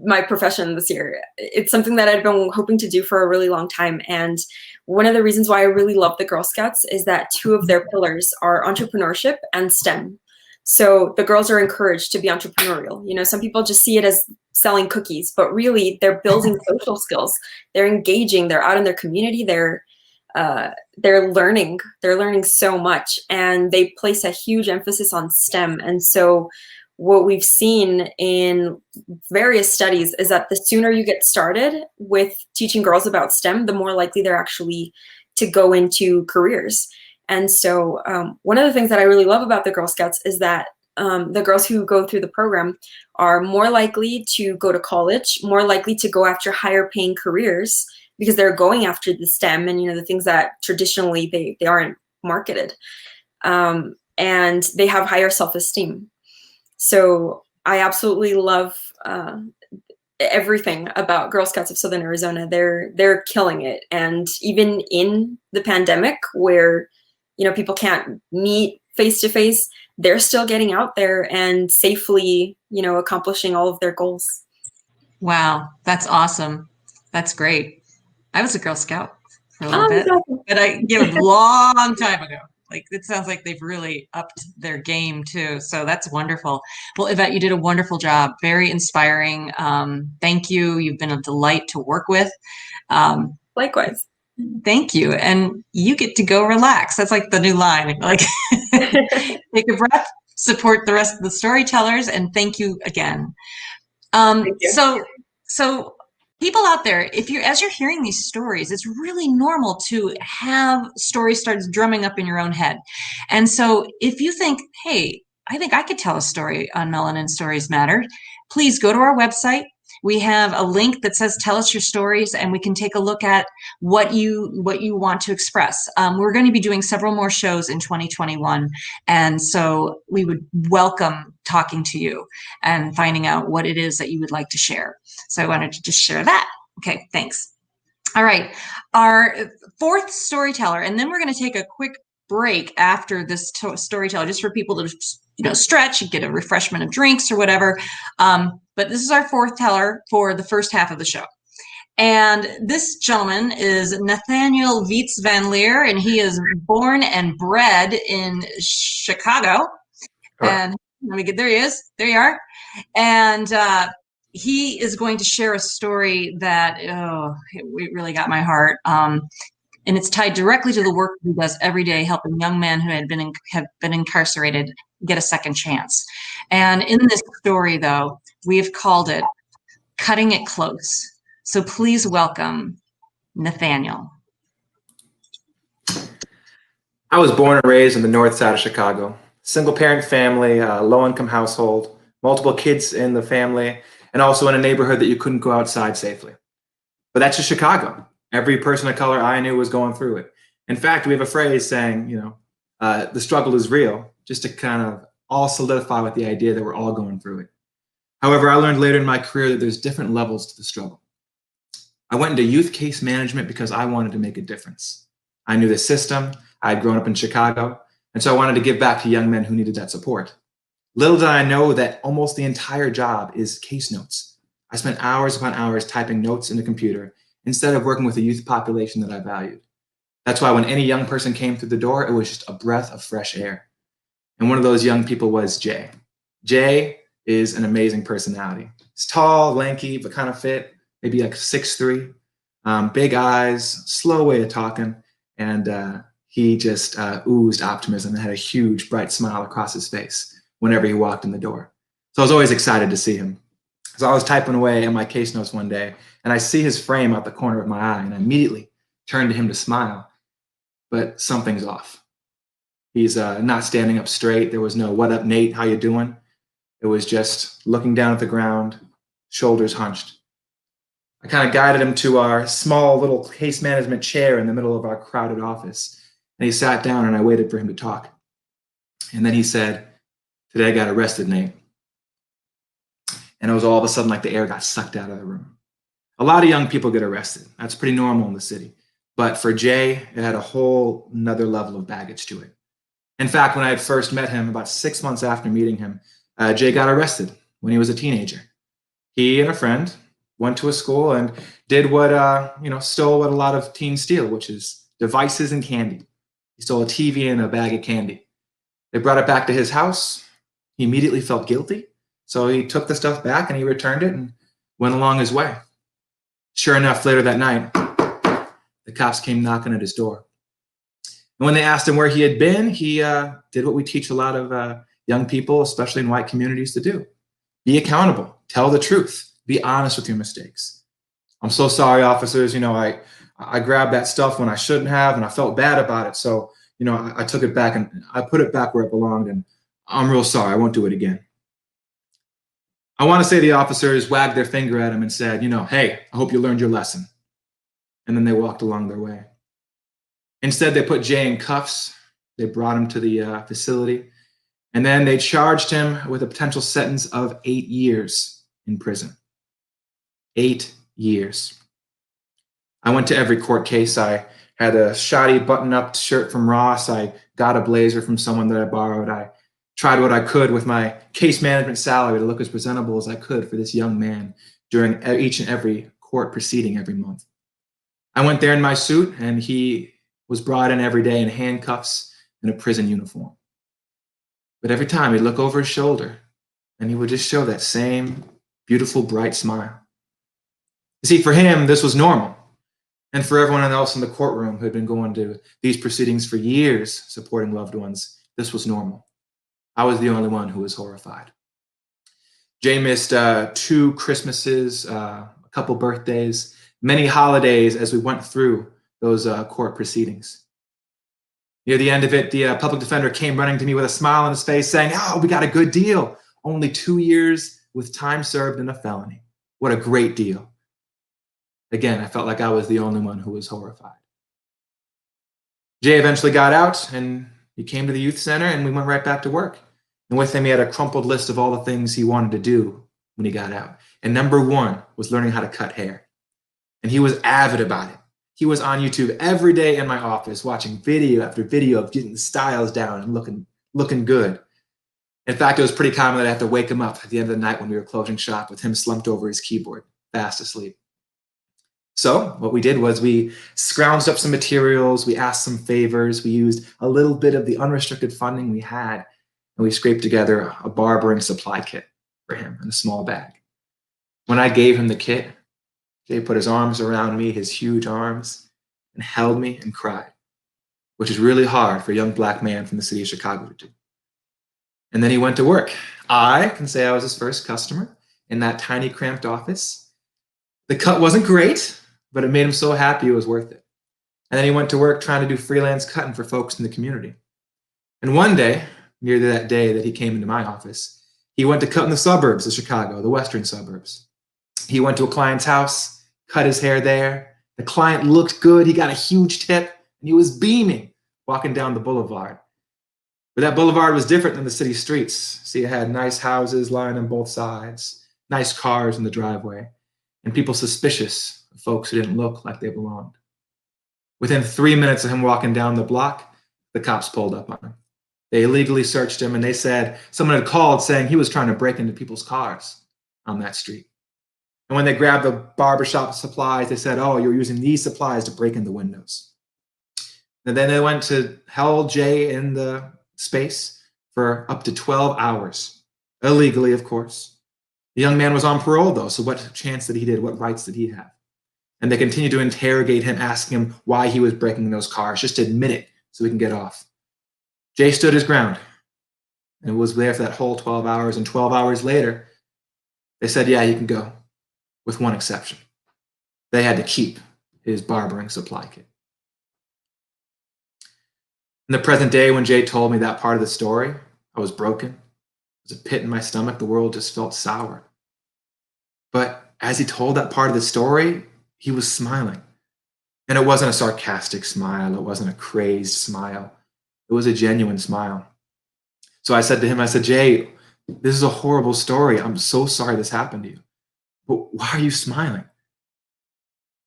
my profession this year. It's something that I'd been hoping to do for a really long time. And one of the reasons why I really love the Girl Scouts is that two of their pillars are entrepreneurship and STEM. So the girls are encouraged to be entrepreneurial. You know, some people just see it as selling cookies, but really they're building social skills. They're engaging, they're out in their community, they're learning so much, and they place a huge emphasis on STEM. And so what we've seen in various studies is that the sooner you get started with teaching girls about STEM, the more likely they're actually to go into careers. And so one of the things that I really love about the Girl Scouts is that the girls who go through the program are more likely to go to college, more likely to go after higher paying careers, because they're going after the STEM and, you know, the things that traditionally they aren't marketed. And they have higher self-esteem. So I absolutely love everything about Girl Scouts of Southern Arizona. They're killing it. And even in the pandemic where, you know, people can't meet face to face, they're still getting out there and safely, you know, accomplishing all of their goals. Wow, that's awesome. That's great. I was a Girl Scout for a little bit, but a long time ago. Like, it sounds like they've really upped their game too. So that's wonderful. Well, Yvette, you did a wonderful job. Very inspiring. Thank you. You've been a delight to work with. Likewise. Thank you. And you get to go relax. That's like the new line. Like, take a breath, support the rest of the storytellers, and thank you again. Thank you. So people out there, as you're hearing these stories, it's really normal to have stories start drumming up in your own head. And so if you think, hey, I think I could tell a story on Melanin Stories Matter, please go to our website. We have a link that says tell us your stories, and we can take a look at what you want to express. We're going to be doing several more shows in 2021, and so we would welcome talking to you and finding out what it is that you would like to share. So I wanted to just share that. Okay, thanks. All right, our fourth storyteller, and then we're going to take a quick break after this storyteller, just for people to, you know, stretch and get a refreshment of drinks or whatever. But this is our fourth teller for the first half of the show. And this gentleman is Nathaniel Viets Van Leer, and he is born and bred in Chicago. And let me get, there he is. There you are. And he is going to share a story that, it really got my heart. And it's tied directly to the work he does every day, helping young men who have been incarcerated get a second chance. And in this story, though, we have called it Cutting It Close. So please welcome Nathaniel. I was born and raised in the north side of Chicago. Single parent family, low income household, multiple kids in the family, and also in a neighborhood that you couldn't go outside safely. But that's just Chicago. Every person of color I knew was going through it. In fact, we have a phrase saying, the struggle is real, just to kind of all solidify with the idea that we're all going through it. However, I learned later in my career that there's different levels to the struggle. I went into youth case management because I wanted to make a difference. I knew the system. I had grown up in Chicago, and so I wanted to give back to young men who needed that support. Little did I know that almost the entire job is case notes. I spent hours upon hours typing notes in the computer instead of working with a youth population that I valued. That's why when any young person came through the door, it was just a breath of fresh air. And one of those young people was Jay. Jay is an amazing personality. He's tall, lanky, but kind of fit, maybe like 6'3", big eyes, slow way of talking, and he just oozed optimism and had a huge, bright smile across his face whenever he walked in the door. So I was always excited to see him. So I was typing away in my case notes one day, and I see his frame out the corner of my eye, and I immediately turned to him to smile, but something's off. He's not standing up straight. There was no, "What up, Nate? How you doing?" It was just looking down at the ground, shoulders hunched. I kind of guided him to our small little case management chair in the middle of our crowded office, and he sat down, and I waited for him to talk. And then he said, "Today I got arrested, Nate." And it was all of a sudden like the air got sucked out of the room. A lot of young people get arrested. That's pretty normal in the city. But for Jay, it had a whole nother level of baggage to it. In fact, when I had first met him, about 6 months after meeting him, Jay got arrested when he was a teenager. He and a friend went to a school and did what, stole what a lot of teens steal, which is devices and candy. He stole a TV and a bag of candy. They brought it back to his house. He immediately felt guilty. So he took the stuff back and he returned it and went along his way. Sure enough, later that night, the cops came knocking at his door. And when they asked him where he had been, he did what we teach a lot of young people, especially in white communities, to do. Be accountable. Tell the truth. Be honest with your mistakes. "I'm so sorry, officers. I grabbed that stuff when I shouldn't have, and I felt bad about it. So, I took it back and I put it back where it belonged, and I'm real sorry. I won't do it again." I want to say the officers wagged their finger at him and said, "Hey, I hope you learned your lesson." And then they walked along their way. Instead, they put Jay in cuffs. They brought him to the facility. And then they charged him with a potential sentence of 8 years in prison. 8 years. I went to every court case. I had a shoddy button-up shirt from Ross. I got a blazer from someone that I borrowed. I tried what I could with my case management salary to look as presentable as I could for this young man during each and every court proceeding every month. I went there in my suit, and he was brought in every day in handcuffs and a prison uniform. But every time he'd look over his shoulder, and he would just show that same beautiful, bright smile. You see, for him, this was normal. And for everyone else in the courtroom who had been going to these proceedings for years, supporting loved ones, this was normal. I was the only one who was horrified. Jay missed 2 Christmases, a couple birthdays, many holidays as we went through those court proceedings. Near the end of it, the public defender came running to me with a smile on his face saying, "Oh, we got a good deal. Only 2 years with time served and a felony. What a great deal." Again, I felt like I was the only one who was horrified. Jay eventually got out, and he came to the youth center, and we went right back to work. And with him, he had a crumpled list of all the things he wanted to do when he got out. And number 1 was learning how to cut hair. And he was avid about it. He was on YouTube every day in my office, watching video after video of getting the styles down and looking good. In fact, it was pretty common that I had to wake him up at the end of the night when we were closing shop with him slumped over his keyboard, fast asleep. So what we did was we scrounged up some materials, we asked some favors, we used a little bit of the unrestricted funding we had, and we scraped together a barbering supply kit for him in a small bag. When I gave him the kit, Jay put his arms around me, his huge arms, and held me and cried, which is really hard for a young Black man from the city of Chicago to do. And then he went to work. I can say I was his first customer in that tiny, cramped office. The cut wasn't great, but it made him so happy it was worth it. And then he went to work trying to do freelance cutting for folks in the community. And one day, near that day that he came into my office, he went to cut in the suburbs of Chicago, the western suburbs. He went to a client's house, cut his hair there. The client looked good. He got a huge tip, and he was beaming walking down the boulevard. But that boulevard was different than the city streets. See, it had nice houses lying on both sides, nice cars in the driveway, and people suspicious of folks who didn't look like they belonged. Within 3 minutes of him walking down the block, the cops pulled up on him. They illegally searched him, and they said someone had called saying he was trying to break into people's cars on that street. And when they grabbed the barbershop supplies, they said, "Oh, you're using these supplies to break in the windows." And then they went to held Jay in the space for up to 12 hours illegally, of course. The young man was on parole, though, so what chance did he have? What rights did he have? And they continued to interrogate him, asking him why he was breaking those cars, just to admit it so he can get off. Jay stood his ground and was there for that whole 12 hours. And 12 hours later, they said, yeah, you can go, with one exception. They had to keep his barbering supply kit. In the present day, when Jay told me that part of the story, I was broken. There was a pit in my stomach. The world just felt sour. But as he told that part of the story, he was smiling. And it wasn't a sarcastic smile. It wasn't a crazed smile. It was a genuine smile. So I said to him, I said, Jay, this is a horrible story. I'm so sorry this happened to you. But why are you smiling?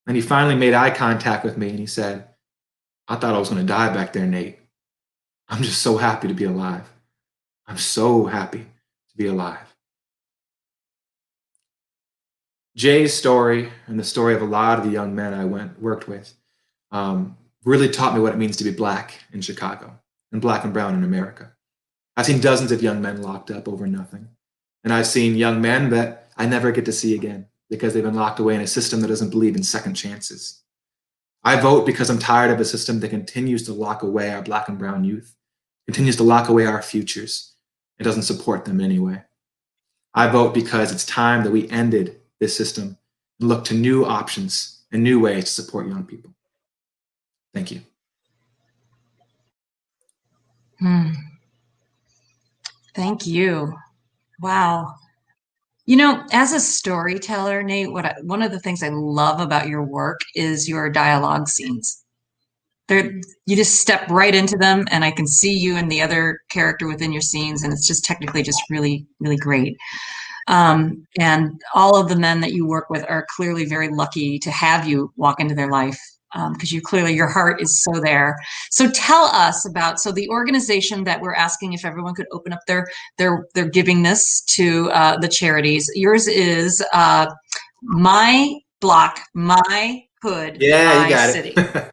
And he finally made eye contact with me and he said, I thought I was going to die back there, Nate. I'm just so happy to be alive. I'm so happy to be alive. Jay's story and the story of a lot of the young men I worked with really taught me what it means to be Black in Chicago and Black and brown in America. I've seen dozens of young men locked up over nothing. And I've seen young men that I never get to see again because they've been locked away in a system that doesn't believe in second chances. I vote because I'm tired of a system that continues to lock away our Black and brown youth, continues to lock away our futures. It doesn't support them anyway. I vote because it's time that we ended this system and look to new options and new ways to support young people. Thank you. Thank you. Wow. You know, as a storyteller, Nate, one of the things I love about your work is your dialogue scenes. You just step right into them, and I can see you and the other character within your scenes, and it's just technically just really, really great. And all of the men that you work with are clearly very lucky to have you walk into their life, because your heart is so there. So tell us about, the organization that we're asking if everyone could open up their givingness to the charities. Yours is My Block, My Hood, Yeah, My you got City. it.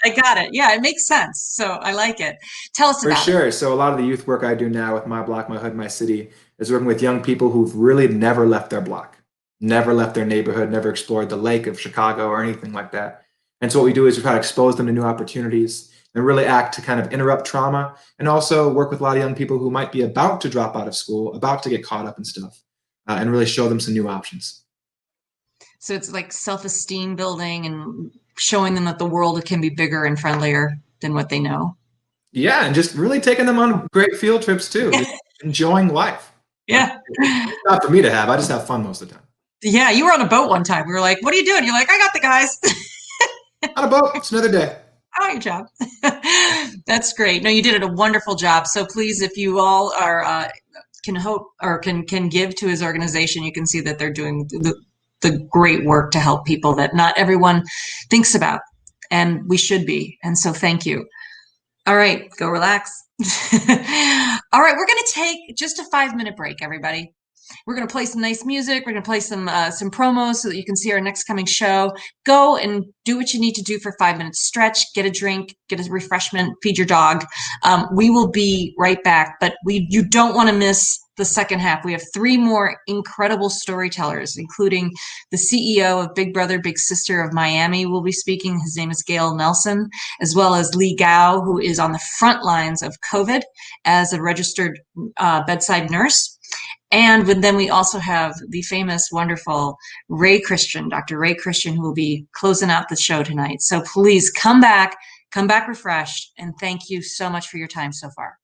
I got it. Yeah, it makes sense. So I like it. Tell us about it. For sure. So a lot of the youth work I do now with My Block, My Hood, My City is working with young people who've really never left their block, never left their neighborhood, never explored the lake of Chicago or anything like that. And so what we do is we try to expose them to new opportunities and really act to kind of interrupt trauma, and also work with a lot of young people who might be about to drop out of school, about to get caught up in stuff, and really show them some new options. So it's like self-esteem building and showing them that the world can be bigger and friendlier than what they know. Yeah, and just really taking them on great field trips too, just enjoying life. Yeah. It's not for me to have. I just have fun most of the time. Yeah, you were on a boat one time. We were like, what are you doing? You're like, I got the guys. On a boat, it's another day. I like your job. That's great. No, you did a wonderful job. So please, if you all are can hope or can give to his organization, you can see that they're doing the great work to help people that not everyone thinks about, and we should be. And so thank you. All right, go relax. All right, we're going to take just a 5-minute break, everybody. We're going to play some nice music. We're going to play some promos so that you can see our next coming show. Go and do what you need to do for 5 minutes. Stretch, get a drink, get a refreshment, feed your dog. We will be right back, but you don't want to miss the second half. We have 3 more incredible storytellers, including the CEO of Big Brother, Big Sister of Miami will be speaking. His name is Gail Nelson, as well as Lee Gao, who is on the front lines of COVID as a registered bedside nurse. And then we also have the famous, wonderful Ray Christian, Dr. Ray Christian, who will be closing out the show tonight. So please come back refreshed, and thank you so much for your time so far.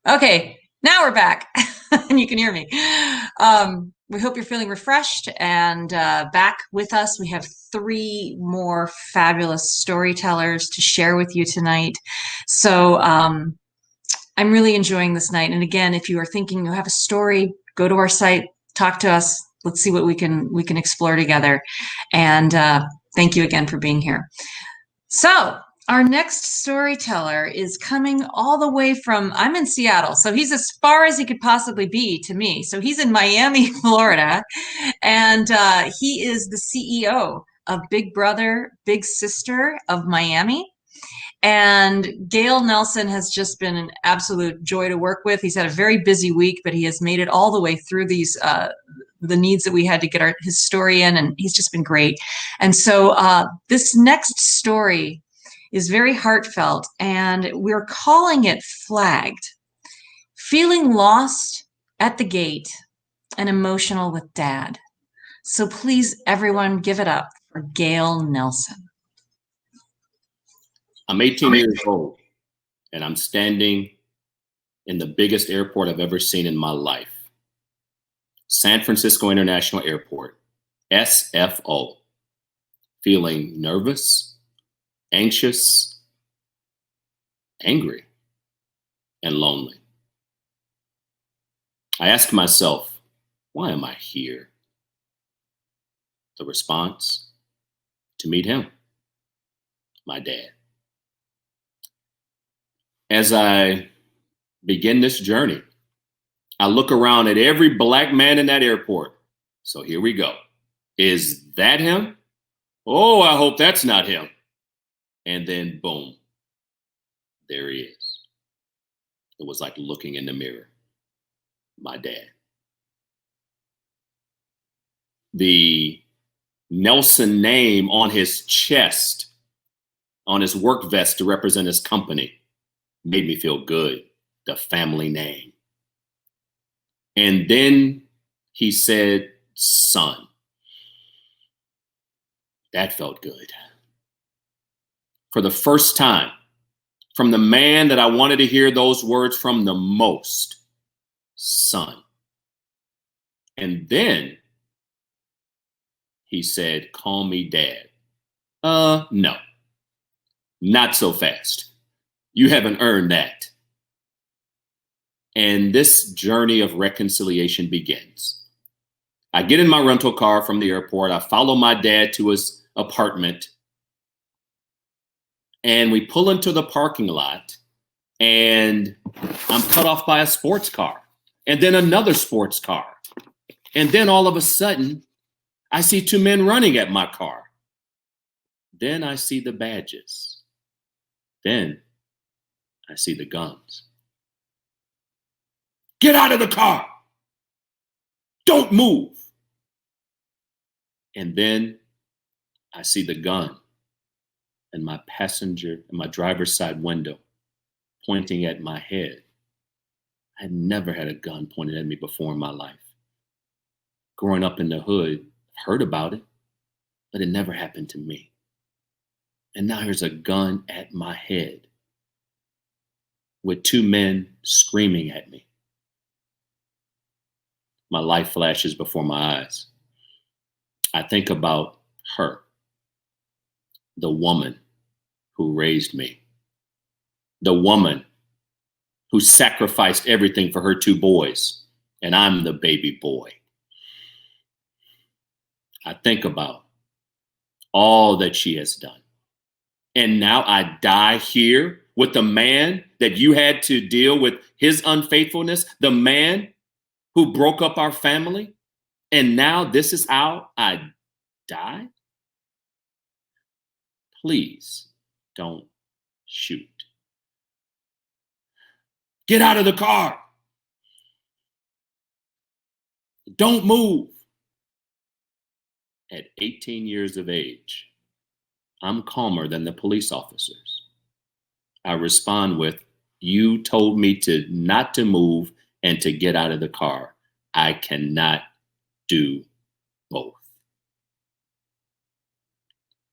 Okay, now we're back and you can hear me. We hope you're feeling refreshed and back with us. We have 3 more fabulous storytellers to share with you tonight. So I'm really enjoying this night. And again, if you are thinking you have a story, go to our site, talk to us. Let's see what we can explore together. And thank you again for being here. So our next storyteller is coming all the way from, I'm in Seattle, so he's as far as he could possibly be to me. So he's in Miami, Florida, and he is the CEO of Big Brother, Big Sister of Miami. And Gail Nelson has just been an absolute joy to work with. He's had a very busy week, but he has made it all the way through these the needs that we had to get his story in, and he's just been great. And so this next story is very heartfelt, and we're calling it Flagged. Feeling lost at the gate and emotional with Dad. So please, everyone, give it up for Gail Nelson. I'm 18 years old, and I'm standing in the biggest airport I've ever seen in my life. San Francisco International Airport. SFO, feeling nervous, anxious, angry, and lonely. I asked myself, why am I here? The response, to meet him, my dad. As I begin this journey, I look around at every Black man in that airport. So here we go. Is that him? Oh, I hope that's not him. And then boom, there he is. It was like looking in the mirror. My dad. The Nelson name on his chest, on his work vest to represent his company, made me feel good. The family name. And then he said, son. That felt good. For the first time, from the man that I wanted to hear those words from the most, son. And then he said, call me dad. No, not so fast. You haven't earned that. And this journey of reconciliation begins. I get in my rental car from the airport. I follow my dad to his apartment. And we pull into the parking lot. And I'm cut off by a sports car. And then another sports car. And then all of a sudden, I see two men running at my car. Then I see the badges. Then I see the guns. Get out of the car. Don't move. And then I see the gun and my passenger and my driver's side window pointing at my head. I had never had a gun pointed at me before in my life. Growing up in the hood, heard about it, but it never happened to me. And now here's a gun at my head with two men screaming at me. My life flashes before my eyes. I think about her, the woman who raised me, the woman who sacrificed everything for her two boys, and I'm the baby boy. I think about all that she has done. And now I die here with the man that you had to deal with his unfaithfulness, the man who broke up our family. And now this is how I die? Please don't shoot. Get out of the car. Don't move. At 18 years of age, I'm calmer than the police officers. I respond with, you told me to not to move and to get out of the car. I cannot do both.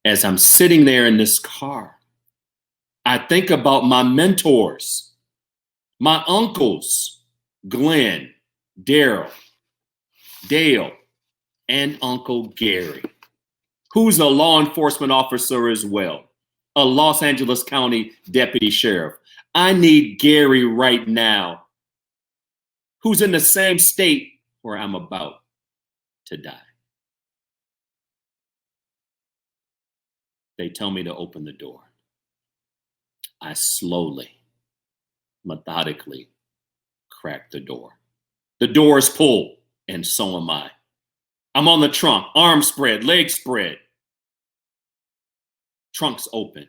As I'm sitting there in this car, I think about my mentors, my uncles, Glenn, Daryl, Dale, and Uncle Gary, who's a law enforcement officer as well, a Los Angeles County deputy sheriff. I need Gary right now, who's in the same state where I'm about to die. They tell me to open the door. I slowly, methodically crack the door. The door is pulled, and so am I. I'm on the trunk, arms spread, legs spread. Trunk's opened.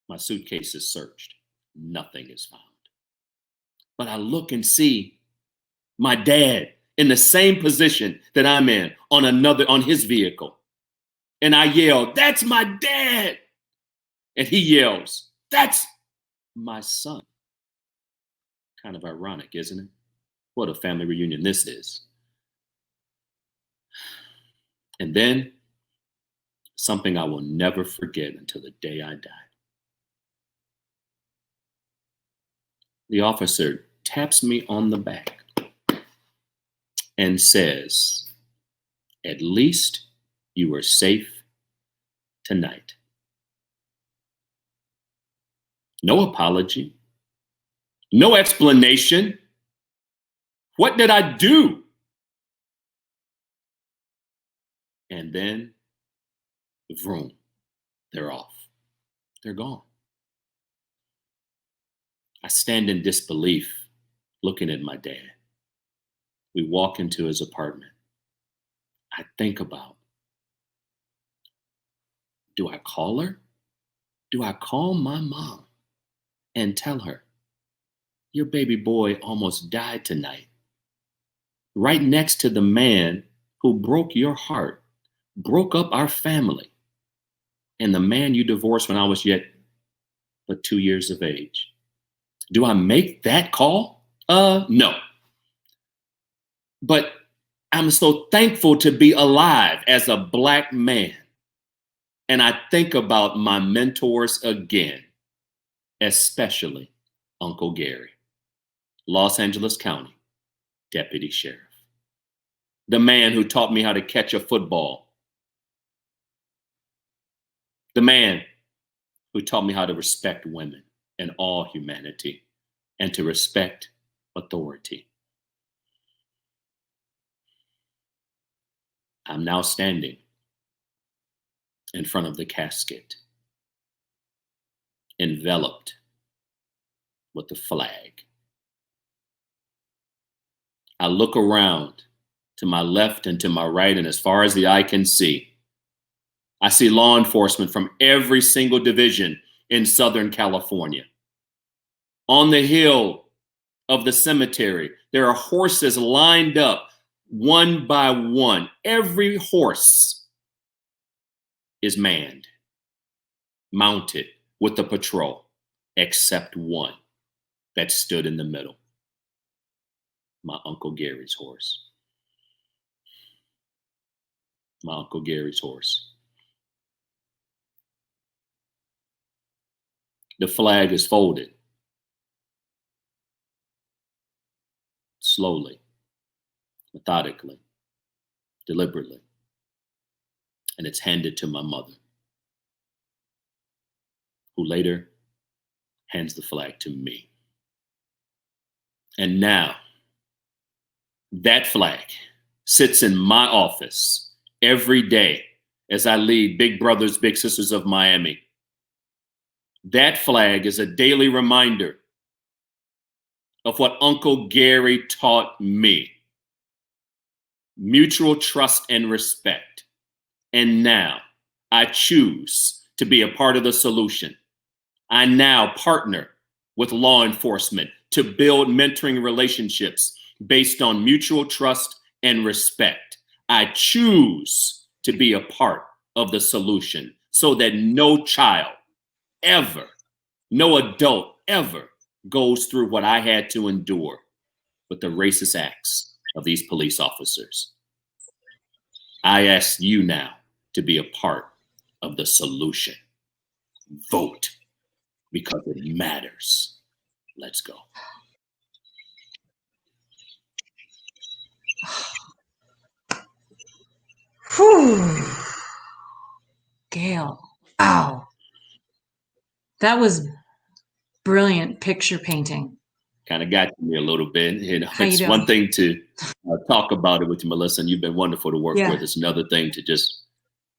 My suitcase is searched. Nothing is found. But I look and see my dad in the same position that I'm in on his vehicle. And I yell, that's my dad. And he yells, that's my son. Kind of ironic, isn't it? What a family reunion this is. And then something I will never forget until the day I die. The officer taps me on the back and says, at least you are safe tonight. No apology, no explanation. What did I do? And then, vroom, they're off. They're gone. I stand in disbelief looking at my dad. We walk into his apartment. I think about, do I call her? Do I call my mom and tell her, your baby boy almost died tonight, right next to the man who broke your heart, broke up our family, and the man you divorced when I was yet but 2 years of age? Do I make that call? No. But I'm so thankful to be alive as a Black man. And I think about my mentors again, especially Uncle Gary, Los Angeles County Deputy Sheriff, the man who taught me how to catch a football, the man who taught me how to respect women and all humanity and to respect authority. I'm now standing in front of the casket, enveloped with the flag. I look around to my left and to my right, and as far as the eye can see, I see law enforcement from every single division in Southern California. On the hill of the cemetery, there are horses lined up one by one. Every horse is manned, mounted with the patrol, except one that stood in the middle, my Uncle Gary's horse. My Uncle Gary's horse. The flag is folded slowly, methodically, deliberately, and it's handed to my mother, who later hands the flag to me. And now that flag sits in my office every day as I lead Big Brothers, Big Sisters of Miami. That flag is a daily reminder of what Uncle Gary taught me: mutual trust and respect. And now I choose to be a part of the solution. I now partner with law enforcement to build mentoring relationships based on mutual trust and respect. I choose to be a part of the solution so that no child ever, no adult ever goes through what I had to endure with the racist acts of these police officers. I ask you now to be a part of the solution. Vote, because it matters. Let's go. Whew. Gail, wow. That was brilliant picture painting. Kind of got me a little bit. You know, How you it's doing? one thing to talk about it with you, Melissa, and you've been wonderful to work Yeah. with. It's another thing to just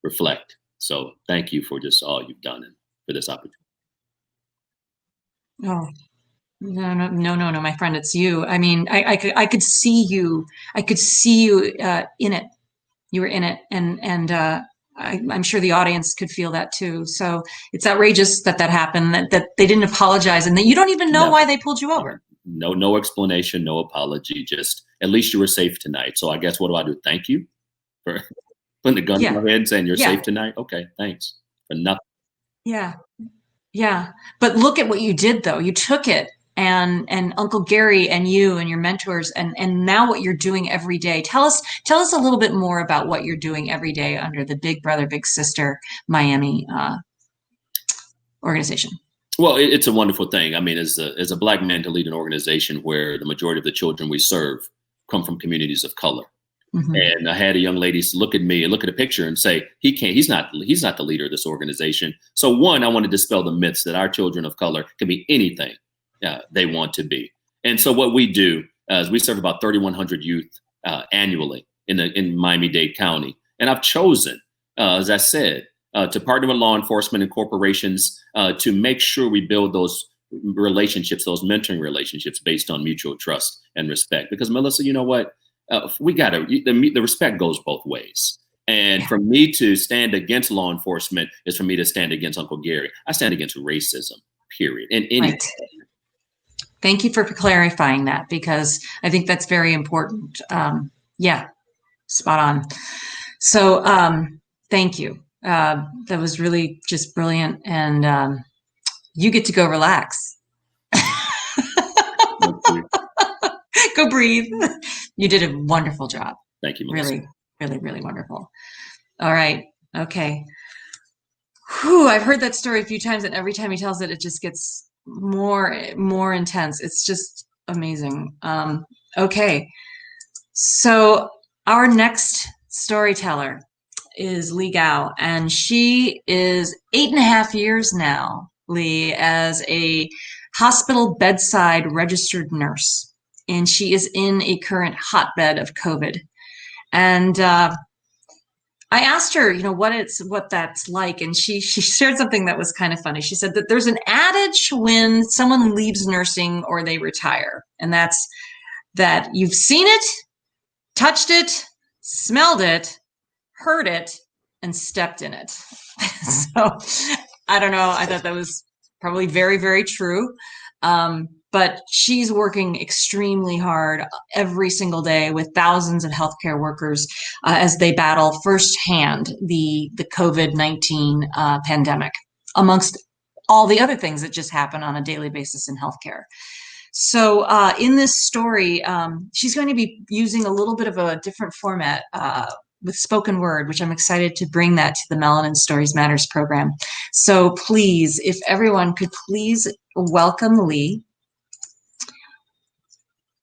reflect. So thank you for just all you've done and for this opportunity. Oh, no, my friend, it's you. I mean, I could see you. I could see you in it. You were in it, and I'm sure the audience could feel that too. So it's outrageous that happened. That they didn't apologize, and that you don't even know No. why they pulled you over. No explanation, no apology. Just at least you were safe tonight. So I guess what do? Thank you for putting the gun in my head and saying you're safe tonight. Okay, thanks for nothing. Yeah. But look at what you did, though. You took it, and Uncle Gary and you and your mentors, and now what you're doing every day. Tell us a little bit more about what you're doing every day under the Big Brother, Big Sister Miami organization. Well, it's a wonderful thing. I mean, as a Black man to lead an organization where the majority of the children we serve come from communities of color. Mhm. And I had a young lady look at me and look at a picture and say, he's not the leader of this organization. So one, I want to dispel the myths that our children of color can be anything they want to be. And so what we do is we serve about 3,100 youth annually in Miami-Dade County. And I've chosen, as I said, to partner with law enforcement and corporations to make sure we build those relationships, those mentoring relationships based on mutual trust and respect. Because Melissa, you know what? The respect goes both ways. And for me to stand against law enforcement is for me to stand against Uncle Gary. I stand against racism, period. And Right. Thank you for clarifying that, because I think that's very important. Yeah, spot on. So thank you. That was really just brilliant. And you get to go relax. Go breathe. You did a wonderful job. Thank you, Melissa. Really, really, really wonderful. All right. Okay. Whew, I've heard that story a few times, and every time he tells it, it just gets more intense. It's just amazing. Okay. So our next storyteller is Lee Gao, and she is 8.5 years now, Lee, as a hospital bedside registered nurse. And she is in a current hotbed of COVID. And I asked her, what that's like. And she shared something that was kind of funny. She said that there's an adage when someone leaves nursing or they retire. And that's that you've seen it, touched it, smelled it, heard it, and stepped in it. So I don't know. I thought that was probably very, very true. But she's working extremely hard every single day with thousands of healthcare workers as they battle firsthand the COVID-19 pandemic, amongst all the other things that just happen on a daily basis in healthcare. So in this story, she's going to be using a little bit of a different format with spoken word, which I'm excited to bring that to the Melanin Stories Matters program. So please, if everyone could please welcome Lee.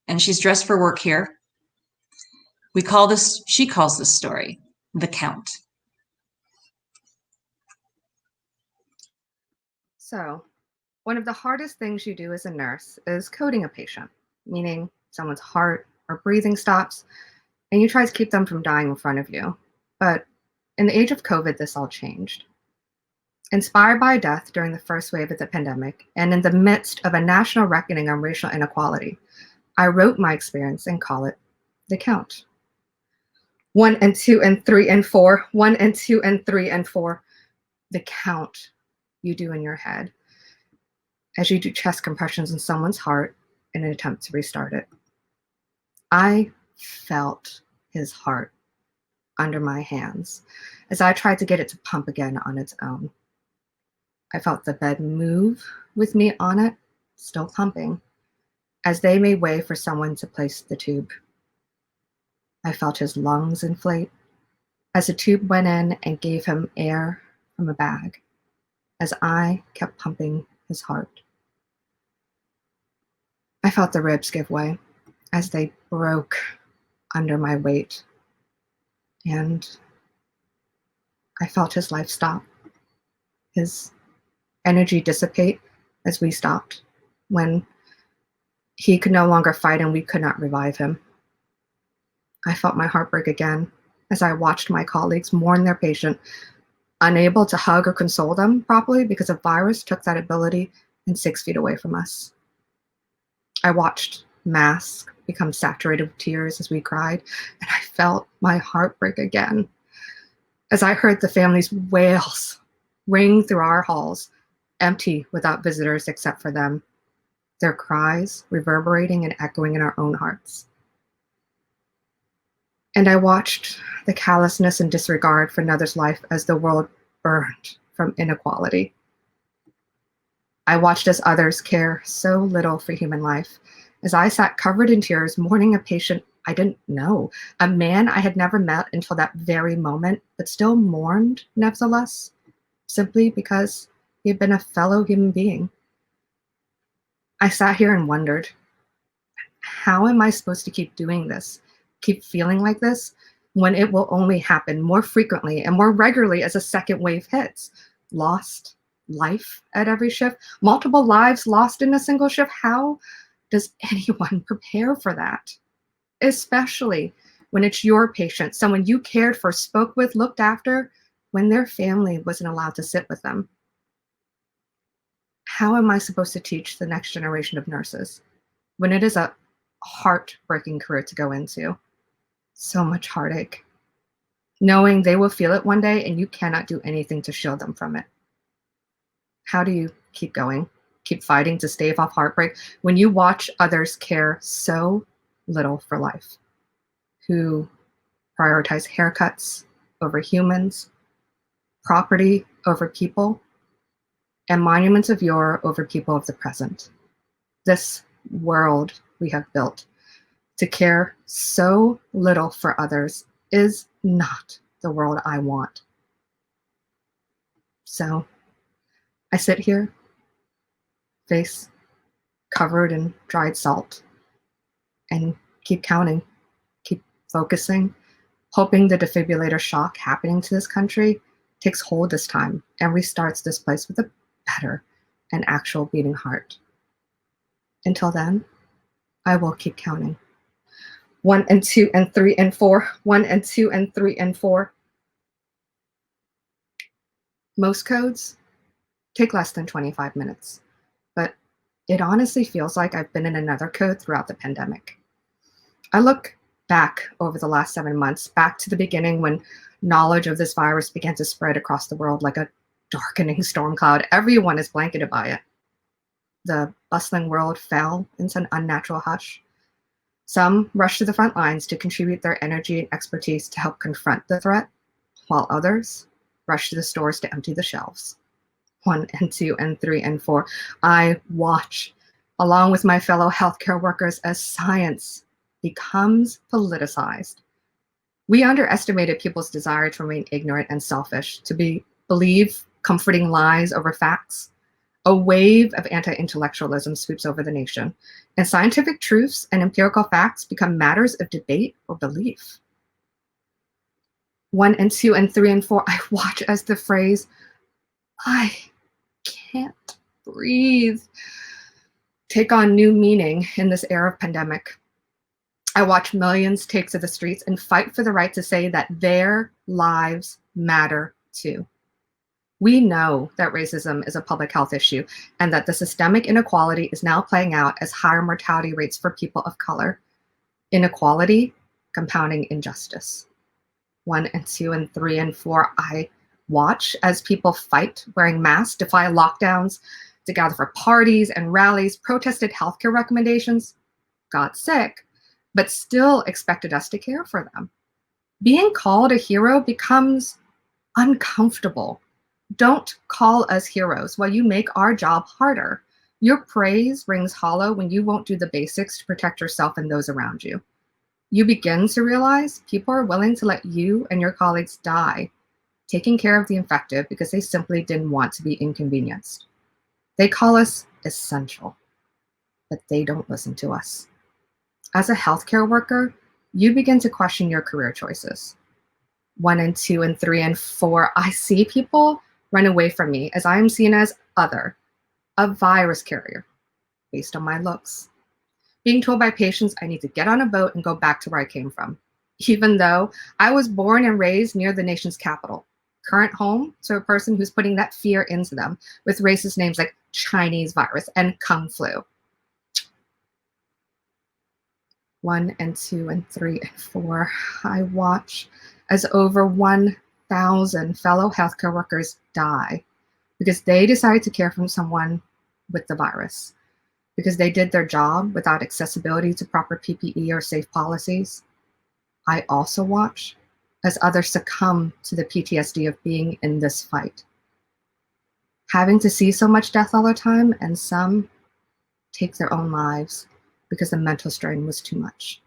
And she's dressed for work here. She calls this story, The Count. So, one of the hardest things you do as a nurse is coding a patient, meaning someone's heart or breathing stops, and you try to keep them from dying in front of you. But in the age of COVID, this all changed. Inspired by death during the first wave of the pandemic, and in the midst of a national reckoning on racial inequality, I wrote my experience and call it The Count. 1 and 2 and 3 and 4, 1 and 2 and 3 and 4. The count you do in your head as you do chest compressions in someone's heart in an attempt to restart it. I felt his heart under my hands as I tried to get it to pump again on its own. I felt the bed move with me on it, still pumping, as they made way for someone to place the tube. I felt his lungs inflate as the tube went in and gave him air from a bag, as I kept pumping his heart. I felt the ribs give way as they broke under my weight, and I felt his life stop, his energy dissipate as we stopped, when he could no longer fight and we could not revive him. I felt my heart break again as I watched my colleagues mourn their patient, unable to hug or console them properly because a virus took that ability and 6 feet away from us. I watched masks become saturated with tears as we cried, and I felt my heart break again as I heard the family's wails ring through our halls, empty without visitors except for them, their cries reverberating and echoing in our own hearts. And I watched the callousness and disregard for another's life as the world burned from inequality. I watched as others care so little for human life, as I sat covered in tears mourning a patient I didn't know, a man I had never met until that very moment, but still mourned nevertheless, simply because he had been a fellow human being. I sat here and wondered, How am I supposed to keep doing this, keep feeling like this, when it will only happen more frequently and more regularly as a second wave hits? Lost life at every shift, multiple lives lost in a single shift. How does anyone prepare for that? Especially when it's your patient, someone you cared for, spoke with, looked after, when their family wasn't allowed to sit with them. How am I supposed to teach the next generation of nurses when it is a heartbreaking career to go into? So much heartache, knowing they will feel it one day and you cannot do anything to shield them from it. How do you keep going, keep fighting to stave off heartbreak when you watch others care so little for life, who prioritize haircuts over humans, property over people, and monuments of yore over people of the present? This world we have built to care so little for others is not the world I want. So I sit here, face covered in dried salt, and keep counting, keep focusing, hoping the defibrillator shock happening to this country takes hold this time and restarts this place with a better and actual beating heart. Until then, I will keep counting. 1 and 2 and 3 and 4, 1 and 2 and 3 and 4. Most codes take less than 25 minutes, but it honestly feels like I've been in another code throughout the pandemic. I look back over the last 7 months, back to the beginning when knowledge of this virus began to spread across the world like a darkening storm cloud. Everyone is blanketed by it. The bustling world fell into an unnatural hush. Some rushed to the front lines to contribute their energy and expertise to help confront the threat, while others rushed to the stores to empty the shelves. 1 and 2 and 3 and 4. I watch, along with my fellow healthcare workers, as science becomes politicized. We underestimated people's desire to remain ignorant and selfish, to believe comforting lies over facts. A wave of anti-intellectualism sweeps over the nation, and scientific truths and empirical facts become matters of debate or belief. 1 and 2 and 3 and 4, I watch as the phrase, "I can't breathe," take on new meaning in this era of pandemic. I watch millions take to the streets and fight for the right to say that their lives matter too. We know that racism is a public health issue and that the systemic inequality is now playing out as higher mortality rates for people of color. Inequality compounding injustice. 1 and 2 and 3 and 4, I watch as people fight wearing masks, defy lockdowns, to gather for parties and rallies, protested healthcare recommendations, got sick, but still expected us to care for them. Being called a hero becomes uncomfortable. Don't call us heroes while you make our job harder. Your praise rings hollow when you won't do the basics to protect yourself and those around you. You begin to realize people are willing to let you and your colleagues die, taking care of the infected because they simply didn't want to be inconvenienced. They call us essential, but they don't listen to us. As a healthcare worker, you begin to question your career choices. 1 and 2 and 3 and 4, I see people run away from me as I am seen as other, a virus carrier, based on my looks. Being told by patients I need to get on a boat and go back to where I came from, even though I was born and raised near the nation's capital, current home to a person who's putting that fear into them with racist names like Chinese virus and Kung flu. 1 and 2 and 3 and 4, I watch as over 1,000 fellow healthcare workers die because they decided to care for someone with the virus, because they did their job without accessibility to proper PPE or safe policies. I also watch as others succumb to the PTSD of being in this fight, having to see so much death all the time, and some take their own lives because the mental strain was too much.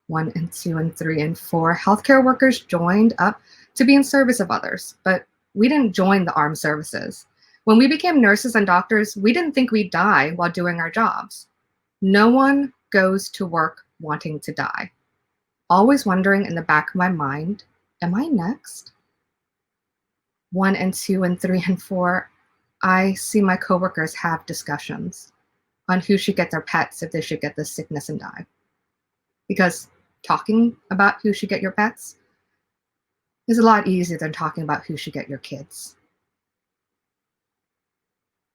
1 and 2 and 3 and 4, healthcare workers joined up to be in service of others, but we didn't join the armed services. When we became nurses and doctors, we didn't think we'd die while doing our jobs. No one goes to work wanting to die, always wondering in the back of my mind, am I next? 1 and 2 and 3 and 4, I see my coworkers have discussions on who should get their pets if they should get this sickness and die. Because talking about who should get your pets is a lot easier than talking about who should get your kids.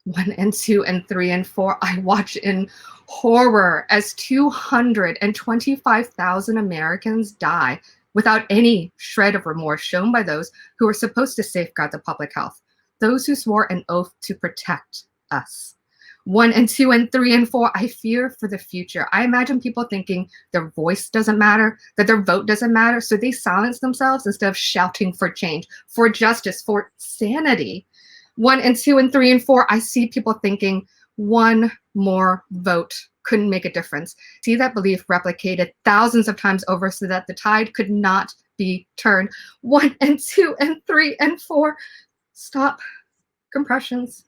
1 and 2 and 3 and 4, I watch in horror as 225,000 Americans die without any shred of remorse shown by those who are supposed to safeguard the public health, those who swore an oath to protect us. 1 and 2 and 3 and 4, I fear for the future. I imagine people thinking their voice doesn't matter, that their vote doesn't matter, so they silence themselves instead of shouting for change, for justice, for sanity. 1 and 2 and 3 and 4, I see people thinking one more vote couldn't make a difference. See that belief replicated thousands of times over so that the tide could not be turned. 1 and 2 and 3 and 4, stop compressions.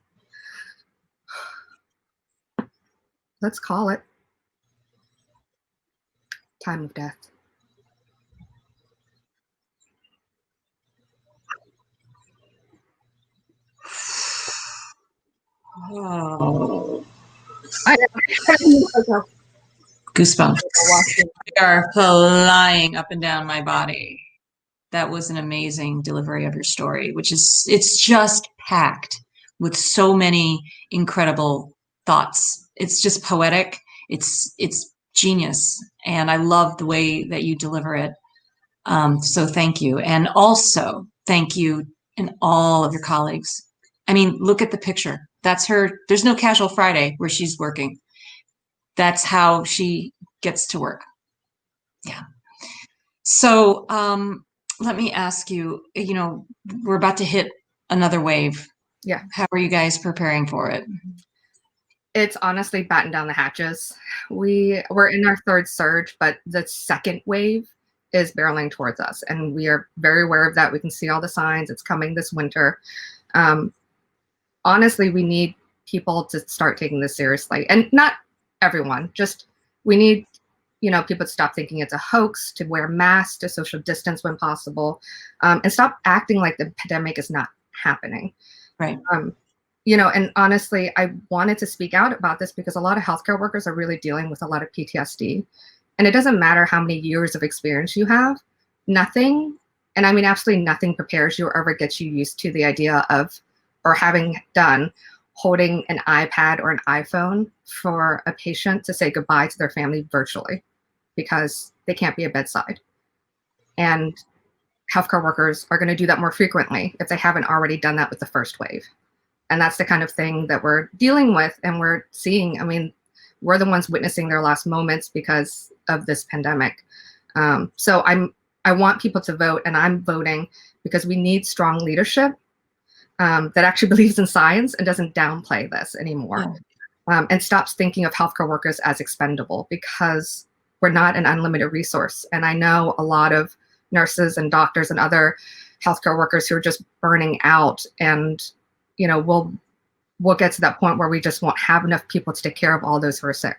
Let's call it time of death. Oh. Goosebumps. They are flying up and down my body. That was an amazing delivery of your story, it's just packed with so many incredible thoughts. It's just poetic. It's genius. And I love the way that you deliver it. So thank you. And also thank you and all of your colleagues. I mean, look at the picture. That's her. There's no casual Friday where she's working. That's how she gets to work. Yeah. So let me ask you, we're about to hit another wave. Yeah. How are you guys preparing for it? It's honestly batten down the hatches. We're in our third surge, but the second wave is barreling towards us, and we are very aware of that. We can see all the signs. It's coming this winter. Honestly, we need people to start taking this seriously, and not everyone. Just we need, people to stop thinking it's a hoax, to wear masks, to social distance when possible, and stop acting like the pandemic is not happening. Right. And honestly, I wanted to speak out about this because a lot of healthcare workers are really dealing with a lot of PTSD. And it doesn't matter how many years of experience you have, nothing, and I mean absolutely nothing prepares you or ever gets you used to the idea of, or having done, holding an iPad or an iPhone for a patient to say goodbye to their family virtually because they can't be at bedside. And healthcare workers are going to do that more frequently if they haven't already done that with the first wave. And that's the kind of thing that we're dealing with and we're seeing. I mean, we're the ones witnessing their last moments because of this pandemic. So I want people to vote, and I'm voting because we need strong leadership that actually believes in science and doesn't downplay this anymore, and stops thinking of healthcare workers as expendable, because we're not an unlimited resource. And I know a lot of nurses and doctors and other healthcare workers who are just burning out, and we'll get to that point where we just won't have enough people to take care of all those who are sick.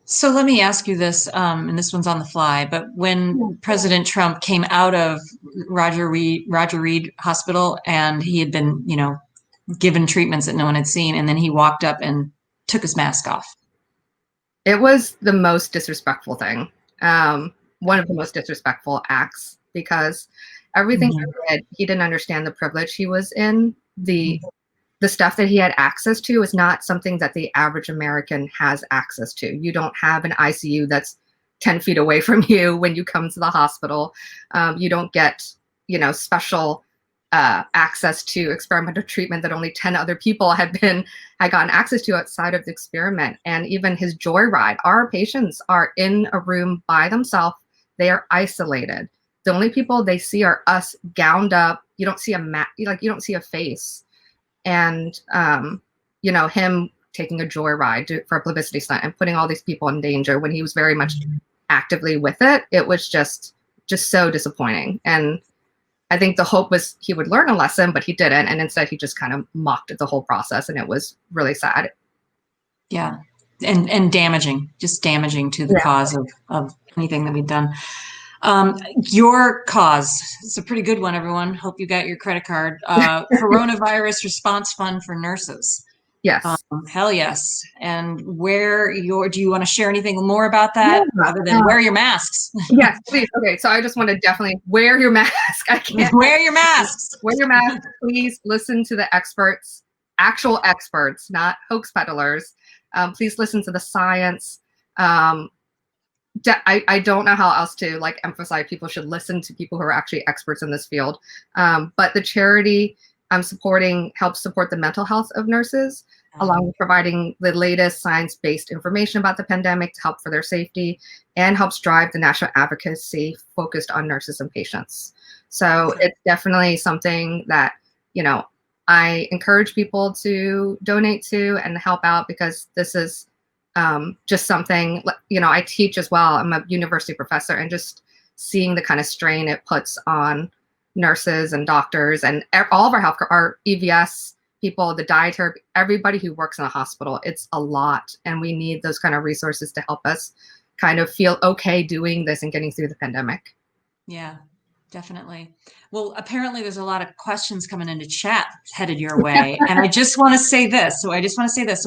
So let me ask you this, and this one's on the fly, but when President Trump came out of Roger Reed Hospital and he had been, given treatments that no one had seen, and then he walked up and took his mask off. It was the most disrespectful thing. One of the most disrespectful acts, because everything he did, he didn't understand the privilege he was in. The stuff that he had access to is not something that the average American has access to. You don't have an ICU that's 10 feet away from you when you come to the hospital. You don't get, special access to experimental treatment that only 10 other people had gotten access to outside of the experiment. And even his joyride, our patients are in a room by themselves. They are isolated. The only people they see are us gowned up. You don't see you don't see a face. And, him taking a joyride for a publicity stunt and putting all these people in danger when he was very much actively with it. It was just so disappointing. And I think the hope was he would learn a lesson, but he didn't. And instead he just kind of mocked the whole process. And it was really sad. Yeah. and damaging, just damaging to the Yeah. cause of anything that we've done. Your cause, it's a pretty good one, everyone. Hope you got your credit card. Coronavirus Response Fund for Nurses. Yes. Hell yes. And do you want to share anything more about that other than wear your masks? Yes, please. Okay, so I just want to definitely wear your mask. I can't. Wear your masks. Wear your mask. Please listen to the experts, actual experts, not hoax peddlers. Please listen to the science. I don't know how else to like emphasize people should listen to people who are actually experts in this field. But the charity I'm supporting helps support the mental health of nurses, along with providing the latest science-based information about the pandemic to help for their safety, and helps drive the national advocacy focused on nurses and patients. So it's definitely something that, you know, I encourage people to donate to and help out, because this is just something, you know, I teach as well. I'm a university professor, and just seeing the kind of strain it puts on nurses and doctors and all of our healthcare, our EVS people, the dietary, everybody who works in a hospital, it's a lot. And we need those kind of resources to help us kind of feel okay doing this and getting through the pandemic. Yeah, definitely. Well, apparently there's a lot of questions coming into chat headed your way. And I just want to say this. So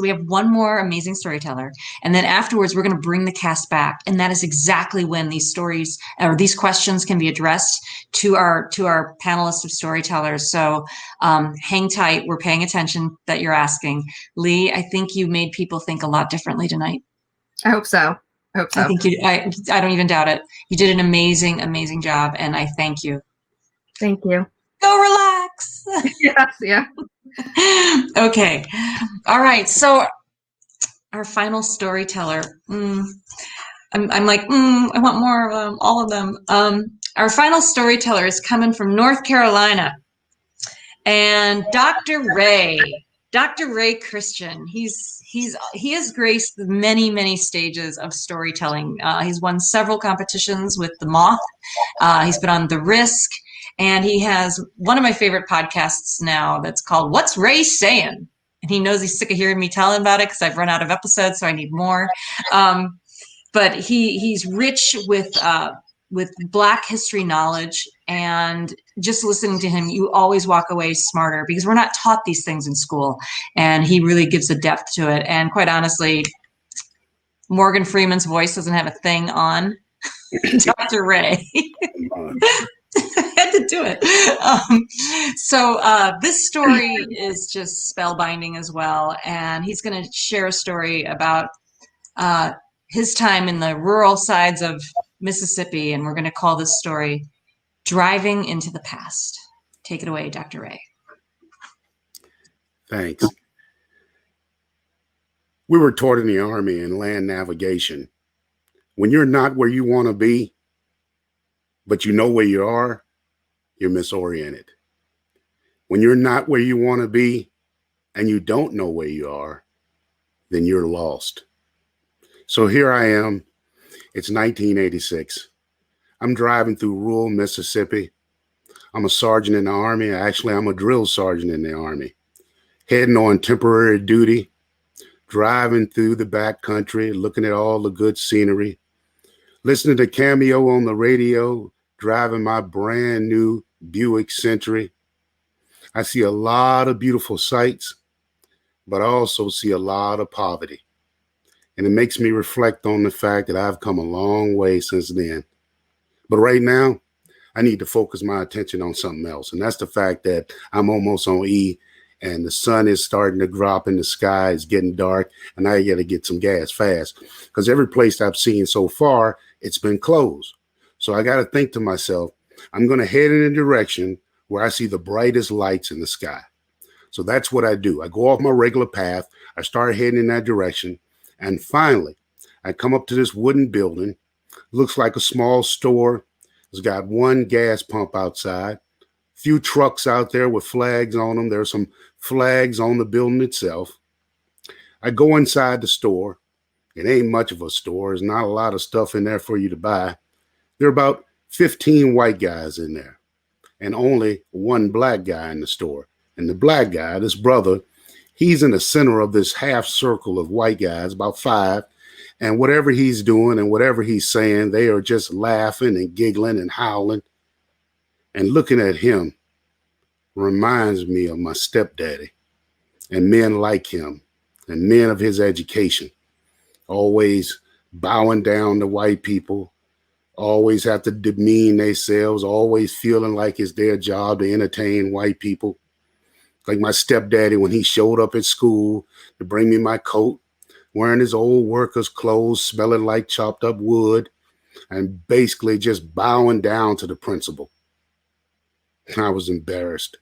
we have one more amazing storyteller. And then afterwards, we're going to bring the cast back. And that is exactly when these stories or these questions can be addressed to our panelists of storytellers. So hang tight. We're paying attention that you're asking. Lee, I think you made people think a lot differently tonight. I hope so. I think I don't even doubt it. You did an amazing, amazing job. And I thank you. Thank you. Go relax. Yes, yeah. Okay. All right. So our final storyteller. I'm like, I want more of them, all of them. Our final storyteller is coming from North Carolina. And Dr. Ray Christian. He has graced many, many stages of storytelling. He's won several competitions with The Moth. He's been on The Risk. And he has one of my favorite podcasts now that's called What's Ray Saying? And he knows he's sick of hearing me tell him about it because I've run out of episodes, so I need more. But he's rich with Black history knowledge, and just listening to him, you always walk away smarter, because we're not taught these things in school. And he really gives a depth to it. And quite honestly, Morgan Freeman's voice doesn't have a thing on Dr. Ray. I had to do it. So this story is just spellbinding as well. And he's going to share a story about his time in the rural sides of Mississippi. And we're going to call this story Driving into the Past. Take it away, Dr. Ray. Thanks. We were taught in the Army in land navigation, when you're not where you want to be, but you know where you are, you're misoriented. When you're not where you want to be and you don't know where you are, then you're lost. So here I am. It's 1986. I'm driving through rural Mississippi. I'm a sergeant in the Army. Actually, I'm a drill sergeant in the Army, heading on temporary duty, driving through the back country, looking at all the good scenery, listening to Cameo on the radio, driving my brand new Buick Century. I see a lot of beautiful sights, but I also see a lot of poverty. And it makes me reflect on the fact that I've come a long way since then. But right now, I need to focus my attention on something else. And that's the fact that I'm almost on E, and the sun is starting to drop in the sky. It's getting dark, and I got to get some gas fast, because every place I've seen so far, it's been closed. So I got to think to myself, I'm going to head in a direction where I see the brightest lights in the sky. So that's what I do. I go off my regular path. I start heading in that direction. And finally, I come up to this wooden building. Looks like a small store. It's got one gas pump outside. Few trucks out there with flags on them. There's some flags on the building itself. I go inside the store. It ain't much of a store. There's not a lot of stuff in there for you to buy. There are about 15 white guys in there, and only one black guy in the store. And the black guy, this brother, He's in the center of this half circle of white guys, about 5. And whatever he's doing and whatever he's saying, they are just laughing and giggling and howling. And looking at him reminds me of my stepdaddy and men like him and men of his education, always bowing down to white people, always have to demean themselves, always feeling like it's their job to entertain white people. Like my stepdaddy, when he showed up at school to bring me my coat, wearing his old worker's clothes, smelling like chopped up wood, and basically just bowing down to the principal. I was embarrassed.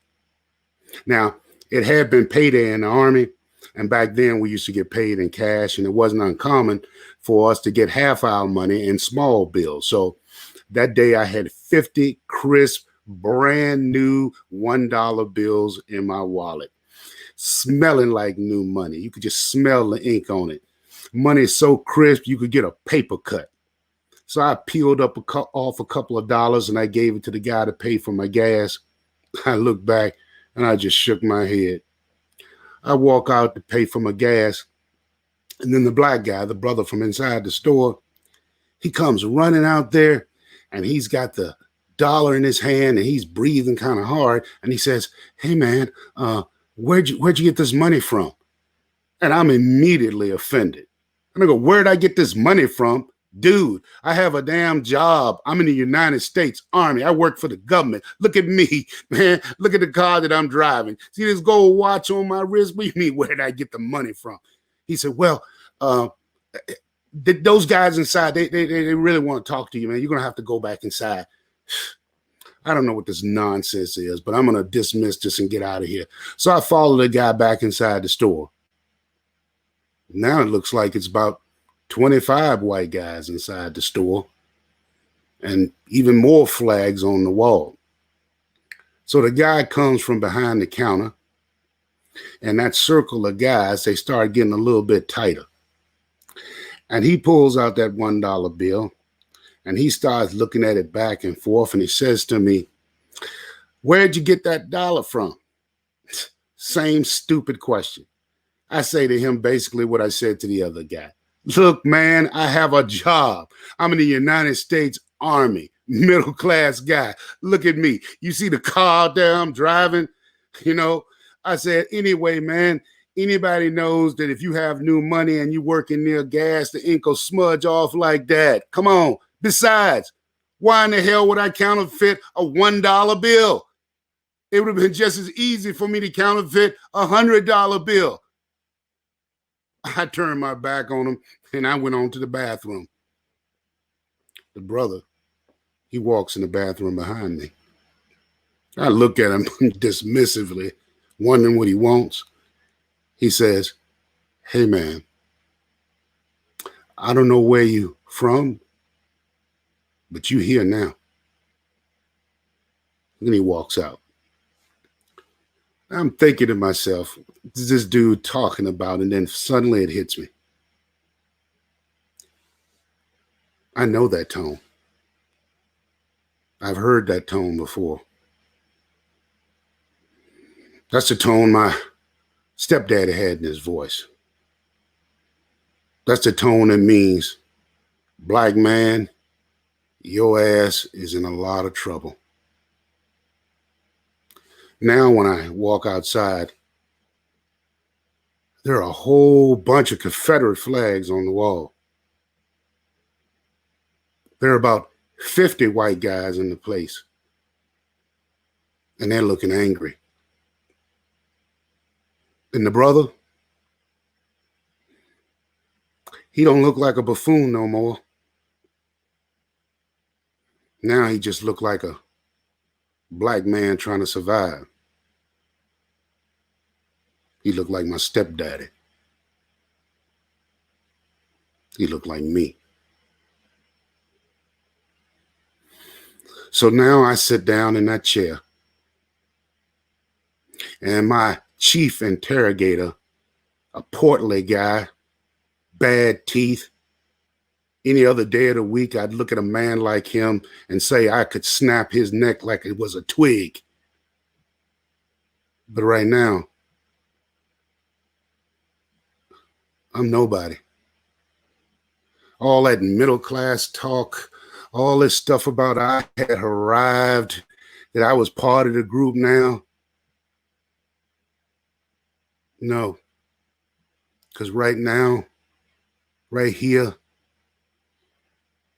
Now, it had been payday in the Army, and back then we used to get paid in cash, and it wasn't uncommon for us to get half our money in small bills. So that day I had 50 crisp, brand new $1 bills in my wallet, smelling like new money. You could just smell the ink on it. Money is so crisp, you could get a paper cut. So I peeled up off a couple of dollars and I gave it to the guy to pay for my gas. I looked back and I just shook my head. I walk out to pay for my gas. And then the black guy, the brother from inside the store, he comes running out there and he's got the dollar in his hand and he's breathing kind of hard. And he says, "Hey man, where'd you get this money from?" And I'm immediately offended. And I go, "Where'd I get this money from? Dude, I have a damn job. I'm in the United States Army. I work for the government. Look at me, man. Look at the car that I'm driving. See this gold watch on my wrist? What do you mean, where did I get the money from?" He said, "Well, those guys inside, they really want to talk to you, man. You're going to have to go back inside." I don't know what this nonsense is, but I'm going to dismiss this and get out of here. So I follow the guy back inside the store. Now it looks like it's about 25 white guys inside the store and even more flags on the wall. So the guy comes from behind the counter, and that circle of guys, they start getting a little bit tighter. And he pulls out that $1 bill and he starts looking at it back and forth. And he says to me, "Where'd you get that dollar from?" Same stupid question. I say to him basically what I said to the other guy. "Look, man, I have a job. I'm in the United States Army, middle class guy. Look at me. You see the car there I'm driving? You know," I said, "Anyway, man, anybody knows that if you have new money and you working near gas, the ink will smudge off like that. Come on. Besides, why in the hell would I counterfeit a $1 bill? It would have been just as easy for me to counterfeit a $100 bill." I turned my back on him and I went on to the bathroom. The brother, he walks in the bathroom behind me. I look at him dismissively, wondering what he wants. He says, "Hey man, I don't know where you from, but you here now." And he walks out. I'm thinking to myself, what's this dude talking about? And then suddenly it hits me. I know that tone. I've heard that tone before. That's the tone my stepdaddy had in his voice. That's the tone that means, "Black man, your ass is in a lot of trouble." Now when I walk outside, there are a whole bunch of Confederate flags on the wall. There are about 50 white guys in the place, and they're looking angry. And the brother, he don't look like a buffoon no more. Now he just looked like a black man trying to survive. He looked like my stepdaddy. He looked like me. So now I sit down in that chair, and my chief interrogator, a portly guy, bad teeth. Any other day of the week, I'd look at a man like him and say I could snap his neck like it was a twig. But right now, I'm nobody. All that middle class talk, all this stuff about I had arrived, that I was part of the group now. No, because right now, right here,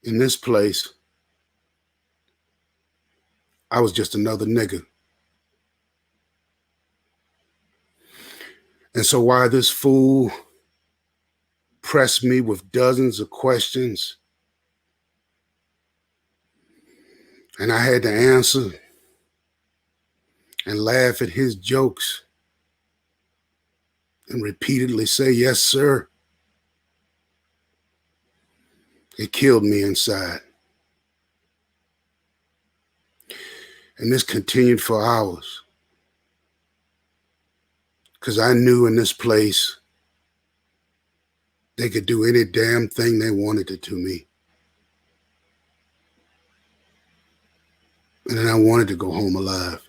in this place, I was just another nigga. And so why this fool pressed me with dozens of questions, and I had to answer and laugh at his jokes and repeatedly say, yes, sir. It killed me inside. And this continued for hours, because I knew in this place they could do any damn thing they wanted to me. And then I wanted to go home alive.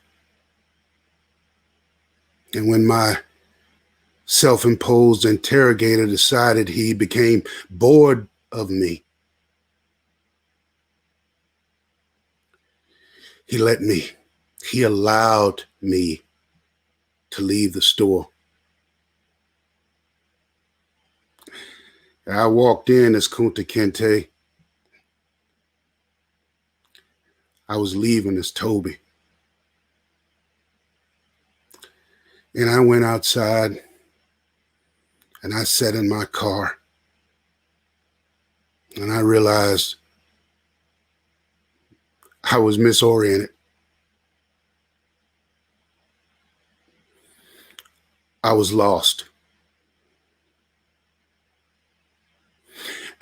And when my self-imposed interrogator decided he became bored of me, he allowed me to leave the store. I walked in as Kunta Kinte. I was leaving as Toby. And I went outside and I sat in my car and I realized I was misoriented. I was lost.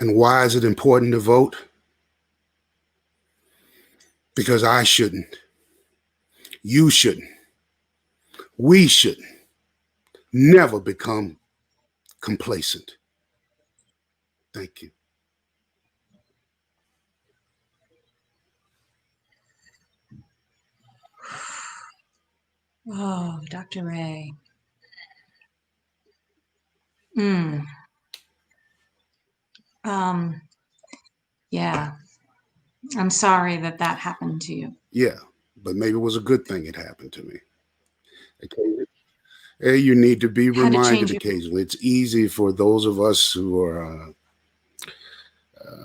And why is it important to vote? Because I shouldn't. You shouldn't. We shouldn't. Never become complacent. Thank you. Oh, Dr. Ray. Yeah, I'm sorry that happened to you. Yeah, but maybe it was a good thing it happened to me. Hey, you need to be reminded occasionally. It's easy for those of us who are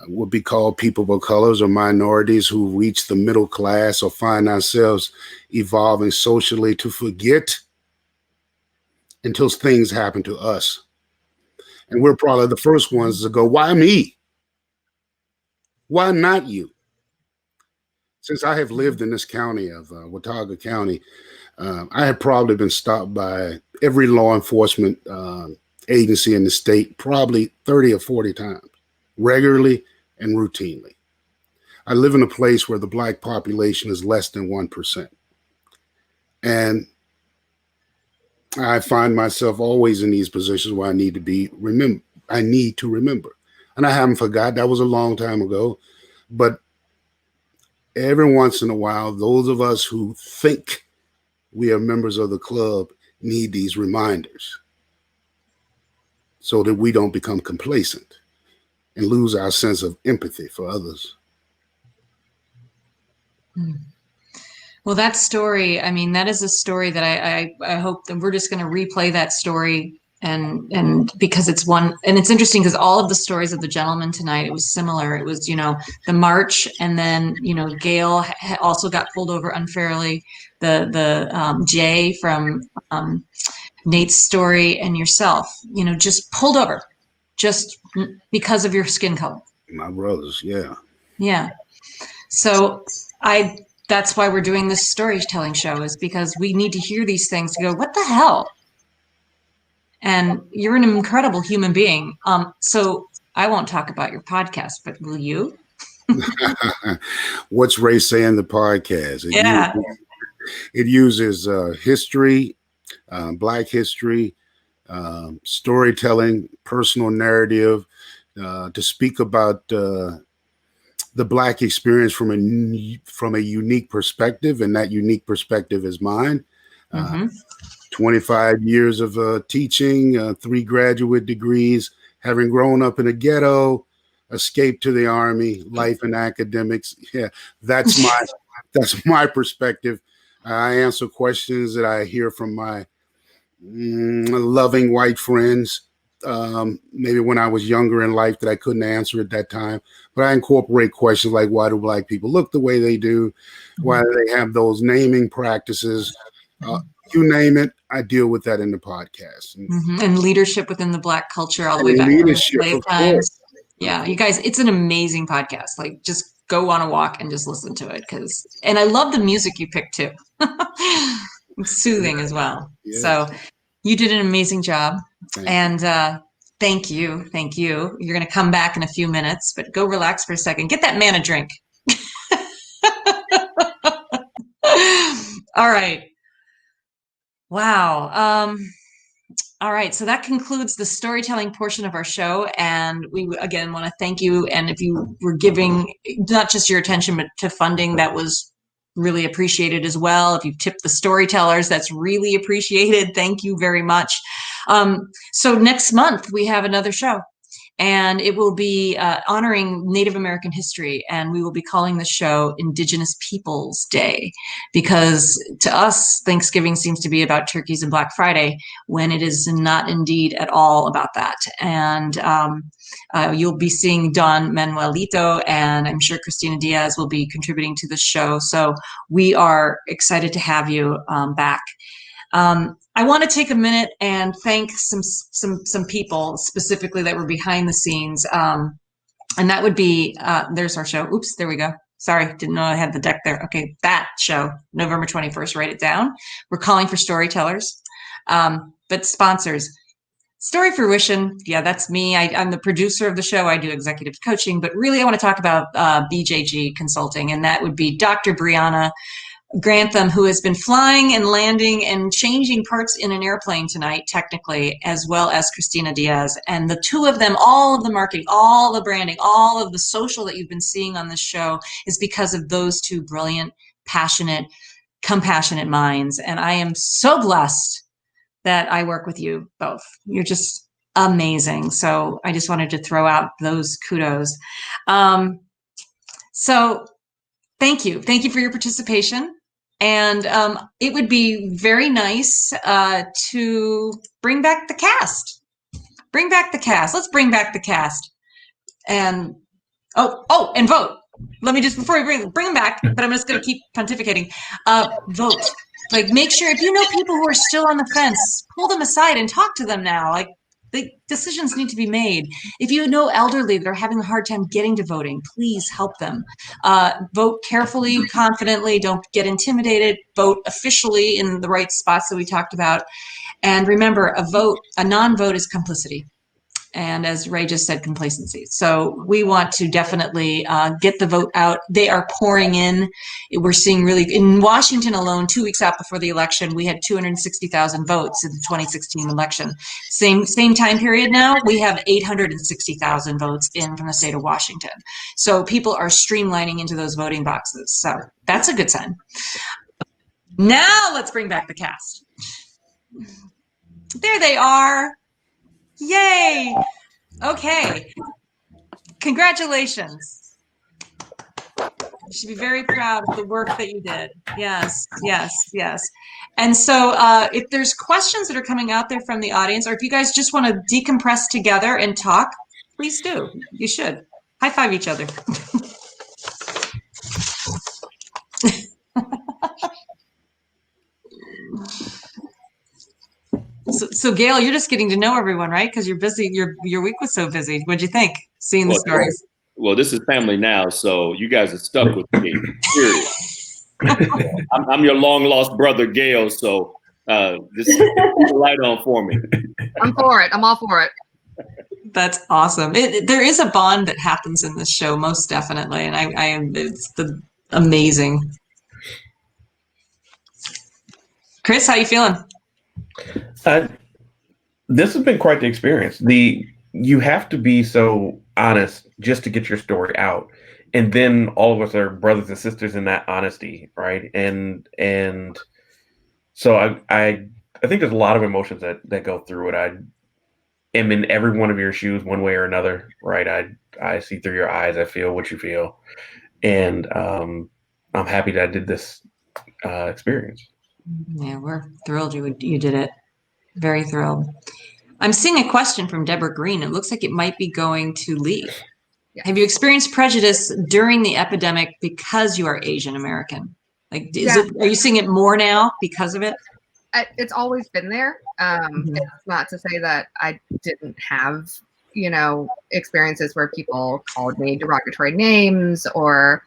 would be called people of colors or minorities who reach the middle class or find ourselves evolving socially to forget until things happen to us. And we're probably the first ones to go, why me? Why not you? Since I have lived in this county of Watauga County, I have probably been stopped by every law enforcement agency in the state probably 30 or 40 times, regularly and routinely. I live in a place where the Black population is less than 1%. And I find myself always in these positions where I need to remember. And I haven't forgot. That was a long time ago. But every once in a while, those of us who think we are members of the club need these reminders so that we don't become complacent and lose our sense of empathy for others. Well, that story, I mean, that is a story that I hope that we're just going to replay that story. And because it's one, and it's interesting because all of the stories of the gentleman tonight, it was similar. It was, the march, and then, Gail also got pulled over unfairly. The Jay from Nate's story, and yourself, just pulled over just because of your skin color. My brothers, yeah. Yeah. So that's why we're doing this storytelling show, is because we need to hear these things to go, what the hell? And you're an incredible human being. So I won't talk about your podcast, but will you? What's Ray saying? The podcast? It uses history, Black history, storytelling, personal narrative, to speak about the Black experience from a unique perspective, and that unique perspective is mine. 25 years of teaching, 3 graduate degrees, having grown up in a ghetto, escaped to the army, life in academics. Yeah, that's my perspective. I answer questions that I hear from my loving white friends. Maybe when I was younger in life that I couldn't answer at that time, but I incorporate questions like, why do Black people look the way they do? Why do they have those naming practices? You name it, I deal with that in the podcast. And leadership within the Black culture all the way back to the slave times. Yeah, you guys, it's an amazing podcast. Like, just go on a walk and just listen to it. And I love the music you picked too. It's soothing as well. Yeah. So you did an amazing job. And thank you. Thank you. You're going to come back in a few minutes, but go relax for a second. Get that man a drink. All right. Wow. All right. So that concludes the storytelling portion of our show. And we, again, want to thank you. And if you were giving not just your attention, but to funding, that was really appreciated as well. If you've tipped the storytellers, that's really appreciated. Thank you very much. So next month we have another show, and it will be honoring Native American history, and we will be calling the show Indigenous Peoples Day, because to us, Thanksgiving seems to be about turkeys and Black Friday, when it is not indeed at all about that. And you'll be seeing Don Manuelito, and I'm sure Christina Diaz will be contributing to the show. So we are excited to have you back. I want to take a minute and thank some people specifically that were behind the scenes. And that would be, there's our show. Oops, there we go. Sorry, didn't know I had the deck there. Okay, that show, November 21st, write it down. We're calling for storytellers. But sponsors, Story Fruition, yeah, that's me. I'm the producer of the show. I do executive coaching, but really I want to talk about BJG Consulting, and that would be Dr. Brianna Grantham, who has been flying and landing and changing parts in an airplane tonight, technically, as well as Christina Diaz. And the two of them, all of the marketing, all the branding, all of the social that you've been seeing on this show is because of those two brilliant, passionate, compassionate minds. And I am so blessed that I work with you both. You're just amazing. So I just wanted to throw out those kudos. So thank you. Thank you for your participation. And it would be very nice to bring back the cast. Bring back the cast. Let's bring back the cast. And and vote. Let me just, before we bring them back, but I'm just going to keep pontificating. Vote. Like, make sure, if you know people who are still on the fence, pull them aside and talk to them now. Like, the decisions need to be made. If you know elderly that are having a hard time getting to voting, please help them. Vote carefully, confidently. Don't get intimidated. Vote officially in the right spots that we talked about. And remember, a non-vote is complicity. And as Ray just said, complacency. So we want to definitely get the vote out. They are pouring in. We're seeing really, in Washington alone, 2 weeks out before the election, we had 260,000 votes in the 2016 election. Same time period now, we have 860,000 votes in from the state of Washington. So people are streamlining into those voting boxes. So that's a good sign. Now let's bring back the cast. There they are. Yay! Okay. Congratulations. You should be very proud of the work that you did. Yes, yes, yes. And so if there's questions that are coming out there from the audience, or if you guys just want to decompress together and talk, please do. You should. High five each other. So Gail, you're just getting to know everyone, right? Because you're busy. Your week was so busy. What'd you think? Seeing the stories. Well, this is family now, so you guys are stuck with me. Period. I'm your long lost brother, Gail. So just keep the light on for me. I'm for it. I'm all for it. That's awesome. There is a bond that happens in this show, most definitely, and I am. It's amazing. Chris, how you feeling? This has been quite the experience. You have to be so honest just to get your story out, and then all of us are brothers and sisters in that honesty, right? And so I think there's a lot of emotions that go through it. am in every one of your shoes one way or another, right? I see through your eyes. I feel what you feel. And I'm happy that I did this experience. Yeah, we're thrilled you did it. Very thrilled. I'm seeing a question from Deborah Green. It looks like it might be going to Lee. Yeah. Have you experienced prejudice during the epidemic because you are Asian American? Like, are you seeing it more now because of it? It's always been there. It's not to say that I didn't have, experiences where people called me derogatory names or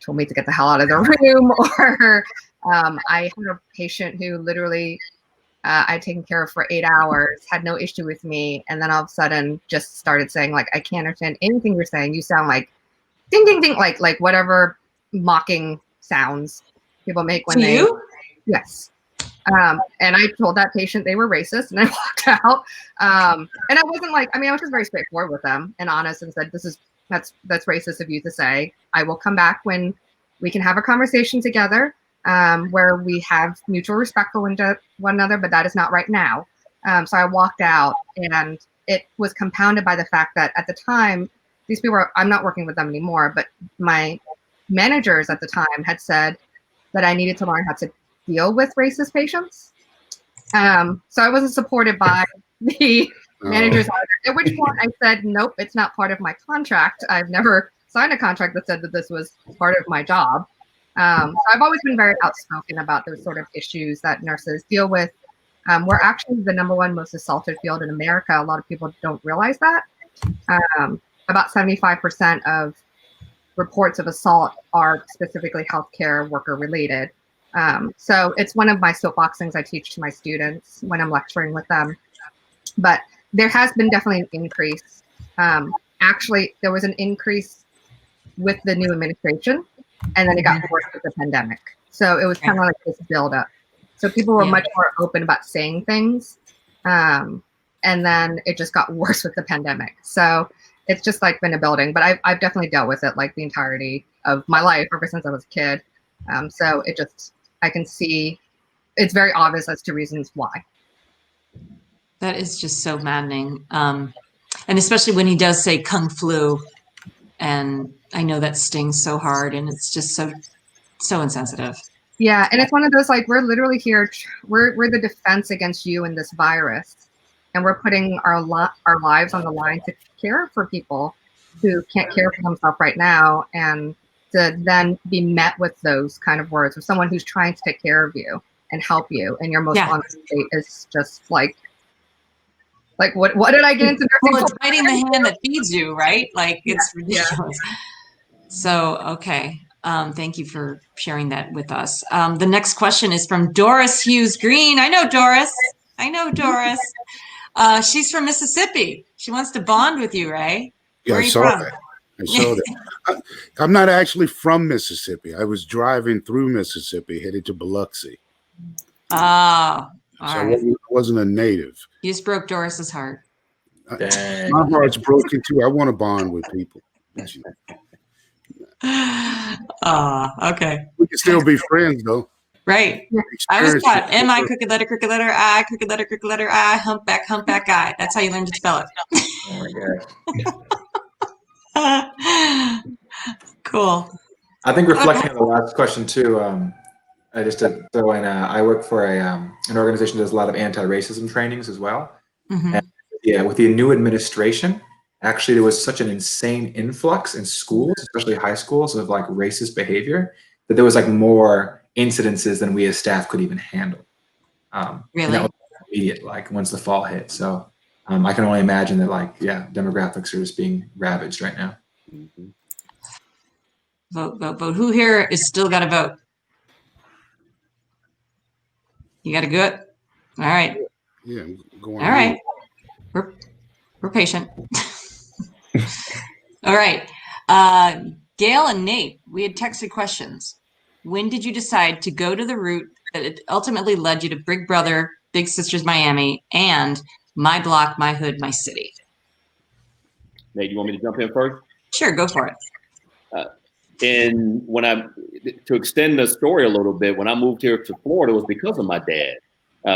told me to get the hell out of the room, or I had a patient who literally I'd taken care of for 8 hours, had no issue with me, and then all of a sudden just started saying, like, I can't understand anything you're saying. You sound like ding, ding, ding, like whatever mocking sounds people make when they. Yes. And I told that patient they were racist, and I walked out. And I wasn't like, I was just very straightforward with them and honest and said, that's racist of you to say. I will come back when we can have a conversation together where we have mutual respect for one another, but that is not right now. So I walked out, and it was compounded by the fact that at the time, these people I'm not working with them anymore, but my managers at the time had said that I needed to learn how to deal with racist patients. So I wasn't supported by the managers either, at which point I said, nope, it's not part of my contract. I've never signed a contract that said that this was part of my job. So I've always been very outspoken about those sort of issues that nurses deal with. We're actually the #1 most assaulted field in America. A lot of people don't realize that. About 75% of reports of assault are specifically healthcare worker related. So it's one of my soapbox things I teach to my students when I'm lecturing with them. But there has been definitely an increase. Actually, there was an increase with the new administration, and then it got worse with the pandemic. So it was kind of like this buildup. So people were much more open about saying things. And then it just got worse with the pandemic. So it's just like been a building. But I've definitely dealt with it like the entirety of my life ever since I was a kid. So it just, I can see it's very obvious as to reasons why. That is just so maddening. And especially when he does say Kung Flu. And I know that stings so hard, and it's just so insensitive. Yeah, and it's one of those, like, we're literally here, we're the defense against you and this virus. And we're putting our lives on the line to care for people who can't care for themselves right now. And to then be met with those kind of words with someone who's trying to take care of you and help you in your most vulnerable state is just like what did I get into? Well, it's biting the hand that feeds you, right? Like, it's ridiculous. Yeah. So, okay. Thank you for sharing that with us. The next question is from Doris Hughes Green. I know Doris. She's from Mississippi. She wants to bond with you, Ray. Yeah, Where are you from? I saw that. I'm not actually from Mississippi. I was driving through Mississippi, headed to Biloxi. Oh, so I wasn't a native. You just broke Doris's heart. My heart's broken too. I want to bond with people. Okay. We can still be friends though. Right. I was taught M-I, crooked letter, I, crooked letter, I, humpback, I. That's how you learn to spell it. Oh my God. Cool. I think reflecting on the last question too, I just to throw in, I work for an organization that does a lot of anti-racism trainings as well. Mm-hmm. And yeah, with the new administration, actually there was such an insane influx in schools, especially high schools, of like racist behavior that there was like more incidences than we as staff could even handle. Really? And that was immediate, like once the fall hit. So I can only imagine that, like, yeah, demographics are just being ravaged right now. Mm-hmm. Vote. Who here is still got to vote? You got to go. All right. Yeah, go on. All right. We're patient. All right. Gail and Nate, we had texted questions. When did you decide to go to the route that ultimately led you to Big Brother, Big Sisters Miami, and My Block, My Hood, My City? Nate, you want me to jump in first? Sure, go for it. And to extend the story a little bit, when I moved here to Florida, it was because of my dad.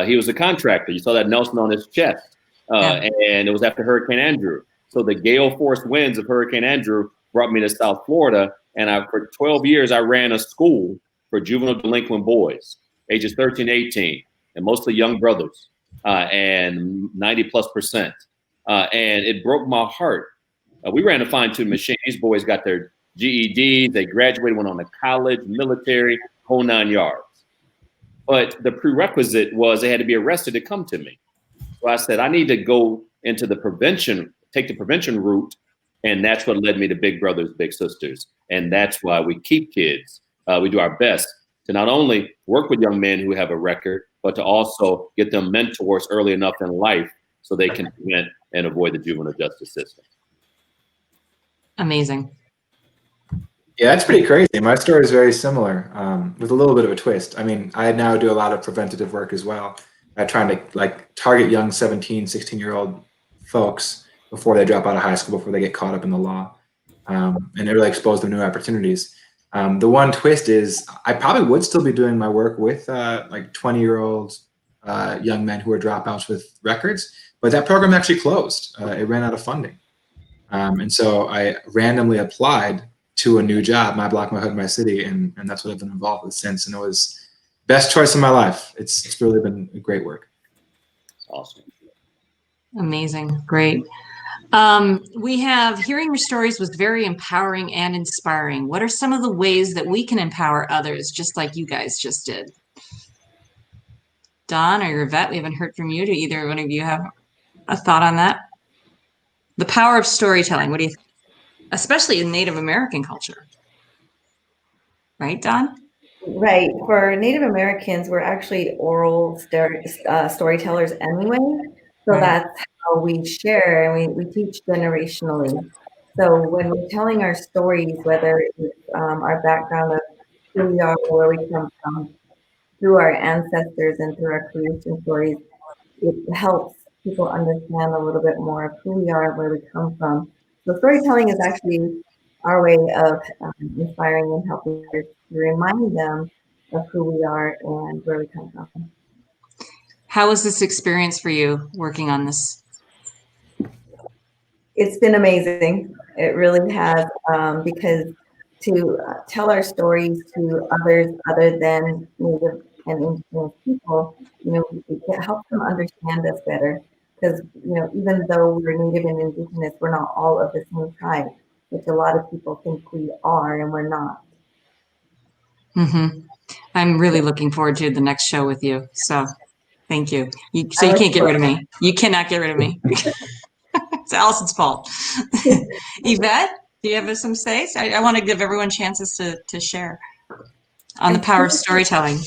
He was a contractor. You saw that Nelson on his chest. And it was after Hurricane Andrew. So the gale force winds of Hurricane Andrew brought me to South Florida. And for 12 years, I ran a school for juvenile delinquent boys, ages 13 to 18, and mostly young brothers, and 90+%. And it broke my heart. We ran a fine-tuned machine. These boys got their GEDs, they graduated, went on to college, military, whole 9 yards. But the prerequisite was they had to be arrested to come to me. So I said, I need to go into the prevention, take the prevention route. And that's what led me to Big Brothers, Big Sisters. And that's why we keep kids. We do our best to not only work with young men who have a record, but to also get them mentors early enough in life so they can prevent and avoid the juvenile justice system. Amazing. Yeah, that's pretty crazy. My story is very similar, with a little bit of a twist. I mean, I now do a lot of preventative work as well. I'm trying to target young 17, 16-year-old folks before they drop out of high school, before they get caught up in the law, and really expose them to new opportunities. The one twist is I probably would still be doing my work with 20-year-old young men who are dropouts with records, but that program actually closed. It ran out of funding. And so I randomly applied to a new job, My Block, My Hood, My City, and that's what I've been involved with since. And it was best choice of my life. It's really been great work. Awesome. Amazing. Great. We have hearing your stories was very empowering and inspiring. What are some of the ways that we can empower others, just like you guys just did? Don or Yvette, we haven't heard from you. Do either one of you have a thought on that? The power of storytelling. What do you think? Especially in Native American culture. Right, Don? Right. For Native Americans, we're actually oral storytellers anyway. So Right. that's how we share, and we teach generationally. So when we're telling our stories, whether it's our background of who we are, where we come from, through our ancestors and through our creation stories, it helps people understand a little bit more of who we are, where we come from. So storytelling is actually our way of inspiring and helping others to remind them of who we are and where we come from. How was this experience for you working on this? It's been amazing. It really has, because to tell our stories to others other than Native and Indigenous people, it helps them understand us better. Because, even though we're Native and Indigenous, we're not all of the same tribe, which a lot of people think we are, and we're not. Mm-hmm. I'm really looking forward to the next show with you. So thank you. You can't get rid of me. You cannot get rid of me. It's Allison's fault. Yvette, do you have some say? I want to give everyone chances to share on the power of storytelling.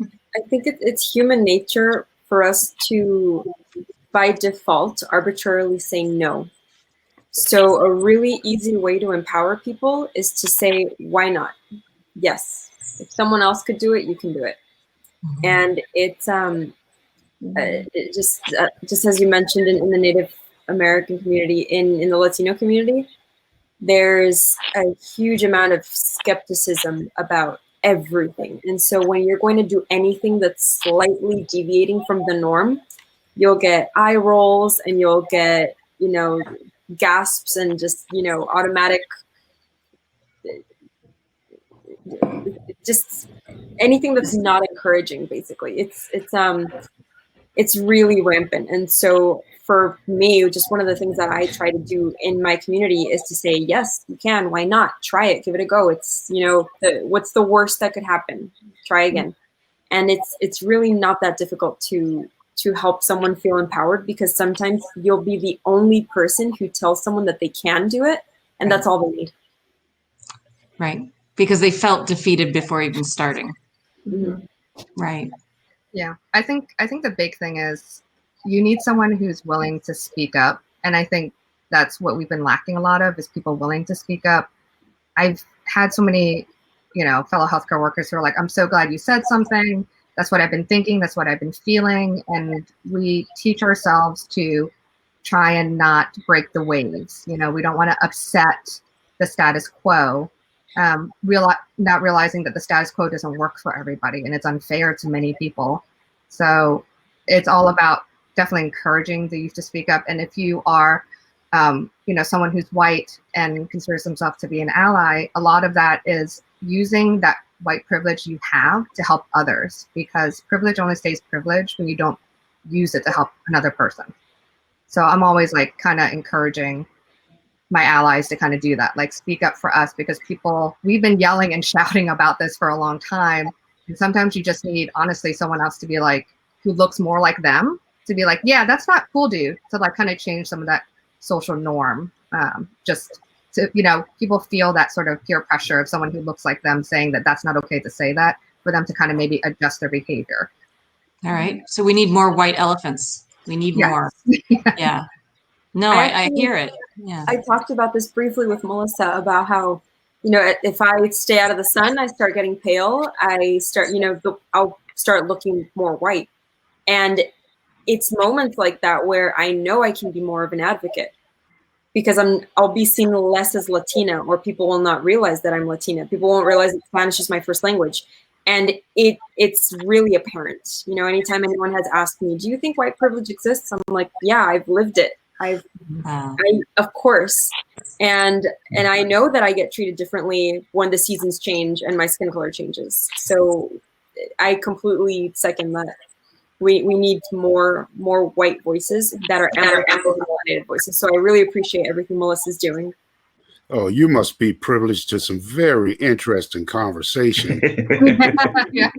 I think it's human nature for us to, by default, arbitrarily say no. So a really easy way to empower people is to say, why not? Yes. If someone else could do it, you can do it. And it's it just as you mentioned in the Native American community, in the Latino community, there's a huge amount of skepticism about everything. And so when you're going to do anything that's slightly deviating from the norm, you'll get eye rolls and you'll get, gasps and just, automatic, just anything that's not encouraging, basically. It's really rampant. And so for me, just one of the things that I try to do in my community is to say, yes, you can, why not? Try it, give it a go. It's, what's the worst that could happen? Try again. And it's really not that difficult to help someone feel empowered, because sometimes you'll be the only person who tells someone that they can do it, and that's all they need. Right. Because they felt defeated before even starting. Mm-hmm. Right. Yeah, I think the big thing is you need someone who's willing to speak up. And I think that's what we've been lacking a lot of, is people willing to speak up. I've had so many, fellow healthcare workers who are like, I'm so glad you said something. That's what I've been thinking. That's what I've been feeling. And we teach ourselves to try and not break the waves. We don't want to upset the status quo, not realizing that the status quo doesn't work for everybody and it's unfair to many people. So it's all about definitely encouraging the youth to speak up. And if you are, someone who's white and considers himself to be an ally, a lot of that is using that white privilege you have to help others, because privilege only stays privileged when you don't use it to help another person. So I'm always like kind of encouraging my allies to kind of do that, like speak up for us, because we've been yelling and shouting about this for a long time. And sometimes you just need, honestly, someone else to be like, who looks more like them, to be like, yeah, that's not cool, dude. To like kind of change some of that social norm. Just to, people feel that sort of peer pressure of someone who looks like them saying that that's not okay to say that, for them to kind of maybe adjust their behavior. All right. So we need more white elephants. We need more. Yeah. No, I hear it. Yeah. I talked about this briefly with Melissa about how, if I stay out of the sun, I start getting pale. I start, I'll start looking more white. And it's moments like that where I know I can be more of an advocate, because I'll be seen less as Latina, or people will not realize that I'm Latina. People won't realize that Spanish is my first language. And it's really apparent. Anytime anyone has asked me, do you think white privilege exists? I'm like, yeah, I've lived it. Of course. And I know that I get treated differently when the seasons change and my skin color changes. So I completely second that. We need more white voices that are amplified voices. So I really appreciate everything Melissa's doing. Oh, you must be privileged to some very interesting conversation. Yeah.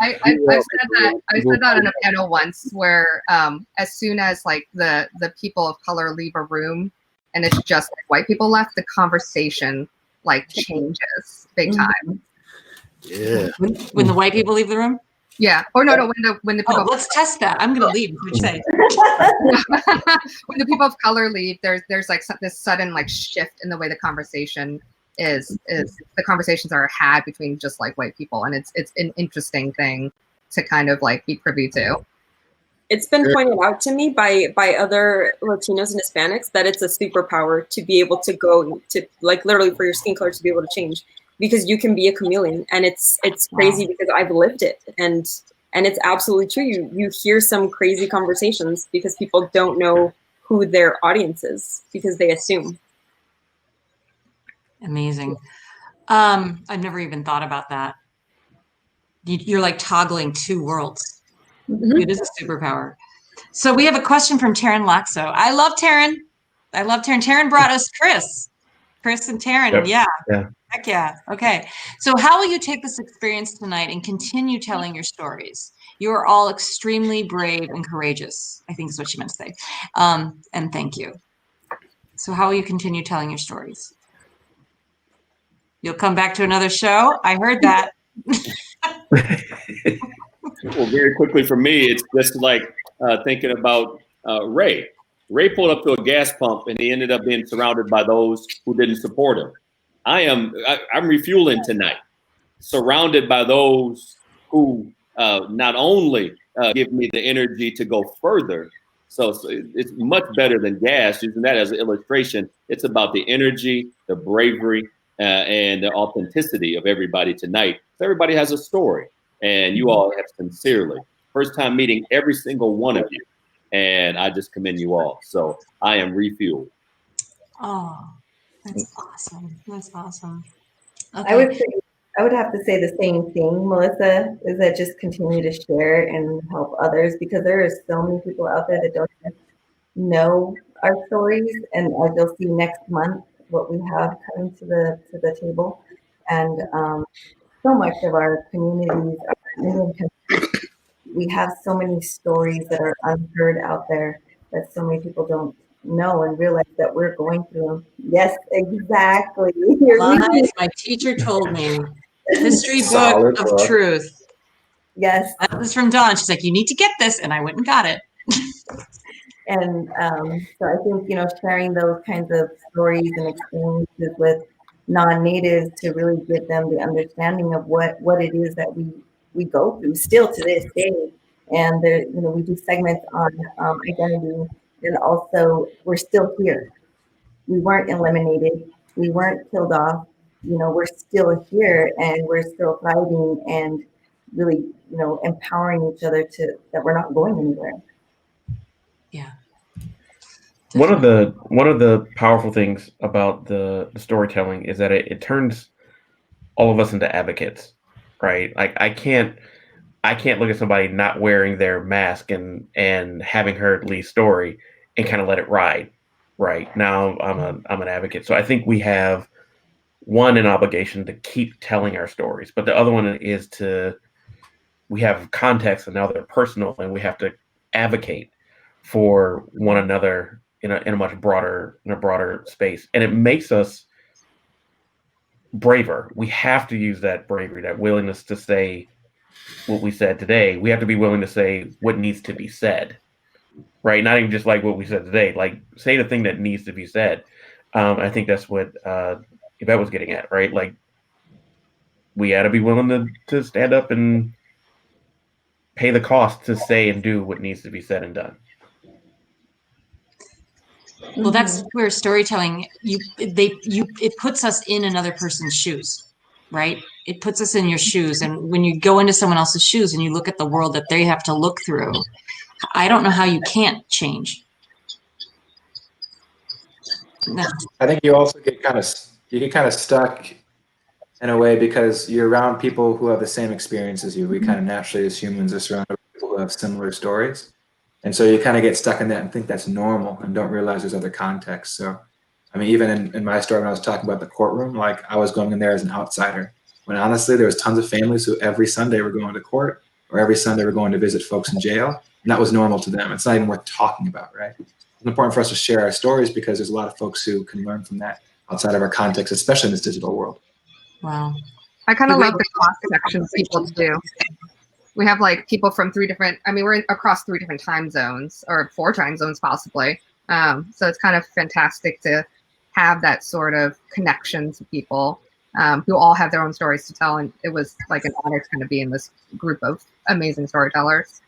I said that on a panel once where as soon as like the people of color leave a room and it's just like white people left, the conversation like changes big time. Yeah. When the white people leave the room? Yeah. Or no, when the people let's test that. I'm gonna leave. What'd you say? When the people of color leave, there's like this sudden like shift in the way the conversation is the conversations are had between just like white people, and it's an interesting thing to kind of like be privy to. It's been pointed out to me by other Latinos and Hispanics that it's a superpower to be able to go to, like, literally for your skin color to be able to change, because you can be a chameleon. And it's crazy because I've lived it, and it's absolutely true. You hear some crazy conversations because people don't know who their audience is, because they assume. Amazing. I've never even thought about that. You're like toggling two worlds. Mm-hmm. It is a superpower. So we have a question from Taryn Laxo. I love Taryn. Taryn brought us Chris and Taryn. Yep. Yeah. Heck yeah. Okay. So how will you take this experience tonight and continue telling your stories? You are all extremely brave and courageous, I think is what she meant to say. And thank you. So how will you continue telling your stories? You'll come back to another show? I heard that. Well, very quickly for me, it's just like thinking about Ray. Ray pulled up to a gas pump and he ended up being surrounded by those who didn't support him. I'm refueling tonight, surrounded by those who not only give me the energy to go further. So it's much better than gas. Using that as an illustration, it's about the energy, the bravery, and the authenticity of everybody tonight. So everybody has a story, and you all have sincerely. First time meeting every single one of you, and I just commend you all. So I am refueled. Oh, that's awesome. That's awesome. Okay. I would have to say the same thing, Melissa, is that just continue to share and help others, because there are so many people out there that don't know our stories, and as you'll see next month, what we have coming to the table, and so much of our communities, we have so many stories that are unheard out there that so many people don't know and realize that we're going through. Yes, exactly. My teacher told me. History book of truth. Yes. That was from Dawn. She's like, you need to get this. And I went and got it. And so I think, sharing those kinds of stories and experiences with non-natives to really give them the understanding of what it is that we go through still to this day. And there, we do segments on identity, and also we're still here. We weren't eliminated. We weren't killed off. We're still here, and we're still thriving, and really, empowering each other that we're not going anywhere. One of the powerful things about the storytelling is that it turns all of us into advocates, right? Like I can't look at somebody not wearing their mask and having heard Lee's story and kind of let it ride. Right now, I'm an advocate, so I think we have an obligation to keep telling our stories, but the other one is we have context and now they're personal, and we have to advocate for one another in a much broader space, and it makes us braver. We have to use that bravery, that willingness to say what we said today. We have to be willing to say what needs to be said, right? Not even just like what we said today, like say the thing that needs to be said. I think that's what Yvette was getting at, right? Like we got to be willing to stand up and pay the cost to say and do what needs to be said and done. Well, that's where storytelling, it puts us in another person's shoes, right? It puts us in your shoes. And when you go into someone else's shoes and you look at the world that they have to look through, I don't know how you can't change. I think you also get kind of stuck in a way because you're around people who have the same experience as you. We kind of naturally as humans are surrounded by people who have similar stories. And so you kind of get stuck in that and think that's normal and don't realize there's other contexts. So, I mean, even in my story, when I was talking about the courtroom, like I was going in there as an outsider, when honestly there was tons of families who every Sunday were going to court or every Sunday were going to visit folks in jail. And that was normal to them. It's not even worth talking about, right? It's important for us to share our stories because there's a lot of folks who can learn from that outside of our context, especially in this digital world. Wow. I kind of love the cross connections people do. We have like people from we're across 3 different time zones or 4 time zones possibly. So it's kind of fantastic to have that sort of connection to people who all have their own stories to tell. And it was like an honor to kind of be in this group of amazing storytellers.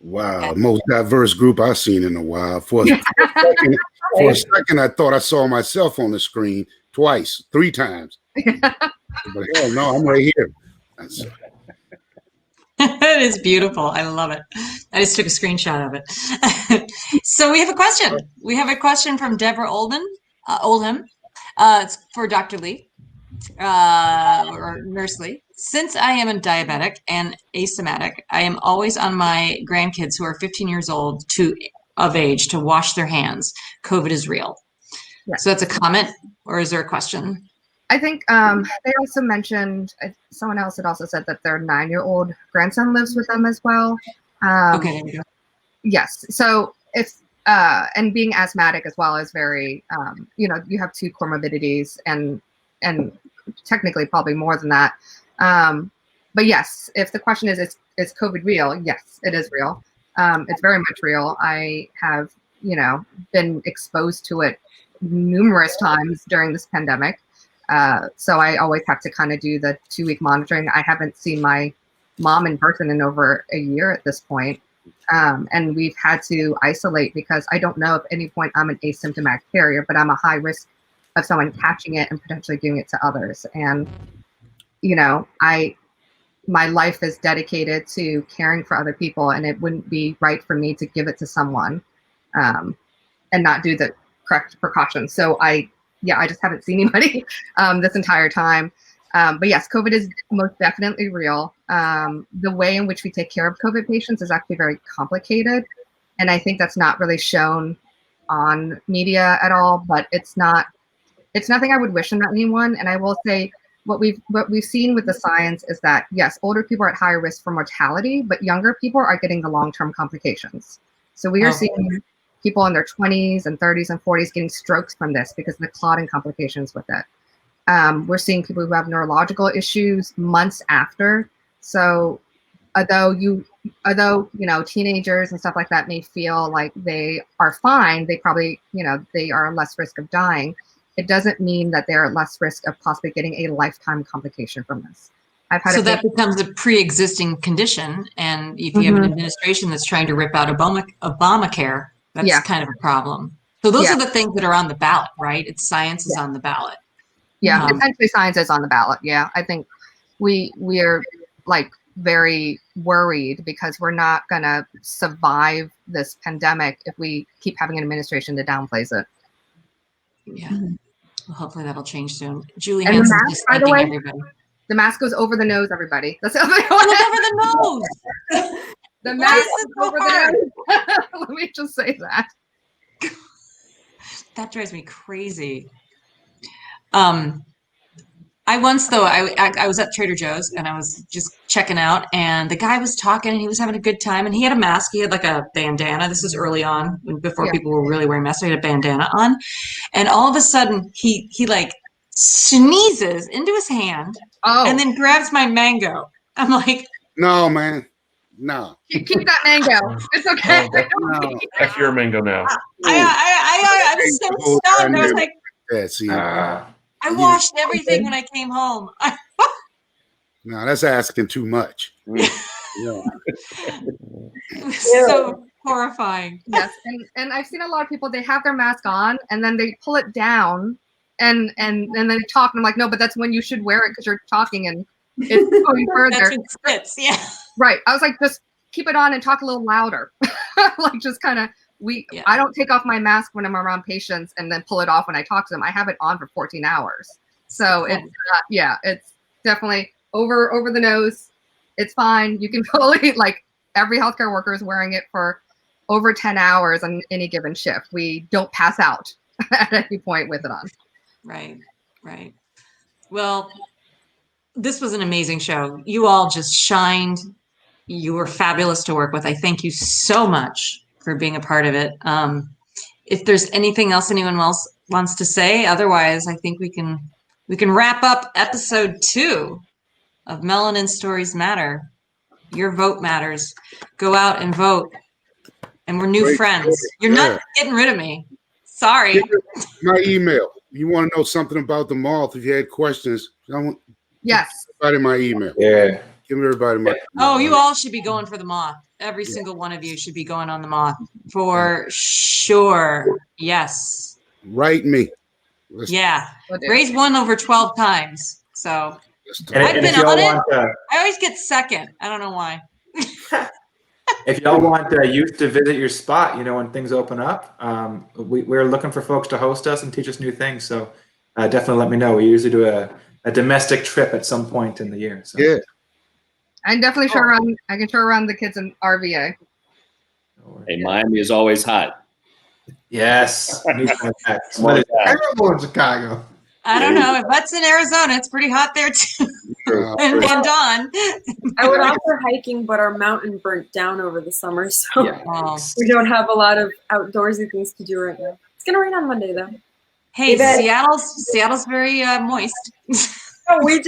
Wow, most diverse group I've seen in a while. For a second, I thought I saw myself on the screen twice, 3 times. But hell no, I'm right here. It is beautiful. I love it. I just took a screenshot of it. So we have a question. We have a question from Deborah Oldham. It's for Dr. Lee or Nurse Lee. Since I am a diabetic and asthmatic, I am always on my grandkids who are 15 years old of age to wash their hands. COVID is real. Yeah. So that's a comment, or is there a question? I think they also mentioned, someone else had also said that their 9-year-old grandson lives with them as well. Okay, there we go. Yes. So and being asthmatic as well is very, you have 2 comorbidities and technically probably more than that. But yes, if the question is COVID real? Yes, it is real. It's very much real. I have, been exposed to it numerous times during this pandemic. So I always have to kind of do the 2-week monitoring. I haven't seen my mom in person in over a year at this point. And we've had to isolate because I don't know if at any point I'm an asymptomatic carrier, but I'm a high risk of someone catching it and potentially giving it to others. And, my life is dedicated to caring for other people, and it wouldn't be right for me to give it to someone and not do the correct precautions. So I just haven't seen anybody this entire time. But yes, COVID is most definitely real. The way in which we take care of COVID patients is actually very complicated. And I think that's not really shown on media at all, but it's nothing I would wish on anyone. And I will say what we've seen with the science is that, yes, older people are at higher risk for mortality, but younger people are getting the long-term complications. So we are seeing people in their 20s and 30s and 40s getting strokes from this because of the clotting complications with it. We're seeing people who have neurological issues months after. So although teenagers and stuff like that may feel like they are fine, they probably, they are less risk of dying. It doesn't mean that they're at less risk of possibly getting a lifetime complication from this. So that becomes a pre-existing condition. And if you have an administration that's trying to rip out Obamacare, that's kind of a problem. So those are the things that are on the ballot, right? It's science is on the ballot. Yeah, essentially science is on the ballot. Yeah, I think we are like very worried because we're not going to survive this pandemic if we keep having an administration that downplays it. Yeah. Well, hopefully that'll change soon. Julie And the Hansen's mask, just by the thanking way, everybody. The mask goes over the nose, everybody. That's the other Look over the nose. The Why mask is it goes so over hard? the nose. Let me just say that. That drives me crazy. I once though I was at Trader Joe's and I was just checking out, and the guy was talking and he was having a good time, and he had a mask. He had like a bandana. This was early on before Yeah. people were really wearing masks. So he had a bandana on, and all of a sudden he like sneezes into his hand Oh, and then grabs my mango. I'm like, No, man. No. keep that mango. It's okay. No. That's your mango now. I was so stunned. I was like, Yeah, see, I washed everything when I came home. no, that's asking too much. Yeah. It was so horrifying. Yes, and I've seen a lot of people. They have their mask on and then they pull it down, and then they talk. And I'm like, no, but that's when you should wear it because you're talking and it's going further. That's what fits. Yeah. Right. I was like, just keep it on and talk a little louder. Like just kind of Yeah. I don't take off my mask when I'm around patients and then pull it off when I talk to them. I have it on for 14 hours. So it's it's definitely over the nose. It's fine. You can totally, like, every healthcare worker is wearing it for over 10 hours on any given shift. We don't pass out at any point with it on. Right. Well, this was an amazing show. You all just shined. You were fabulous to work with. I thank you so much for being a part of it. If there's anything else anyone else wants to say, otherwise, I think we can wrap up episode 2 of Melanin Stories Matter. Your vote matters. Go out and vote. And we're new Great story. You're not getting rid of me. Sorry. My email. You want to know something about the moth? If you had questions, Yes. everybody my email. Yeah. Give everybody my email. Oh, you all should be going for the moth. Every single one of you should be going on the moth for sure. Yes. Write me. Yeah. Raise one over 12 times. So And I've if been y'all on it. want, I always get second. I don't know why. if y'all want youth to visit your spot, when things open up, we're looking for folks to host us and teach us new things. So definitely let me know. We usually do a domestic trip at some point in the year. So. Yeah. I can definitely show around. I can show around the kids in RVA. Hey, Miami is always hot. Yes. Terrible in Chicago. I don't know. If that's in Arizona, it's pretty hot there too. and Dawn. I would offer hiking, but our mountain burnt down over the summer, so Oh. we don't have a lot of outdoorsy things to do right now. It's gonna rain on Monday though. Hey, Seattle's very moist. No, we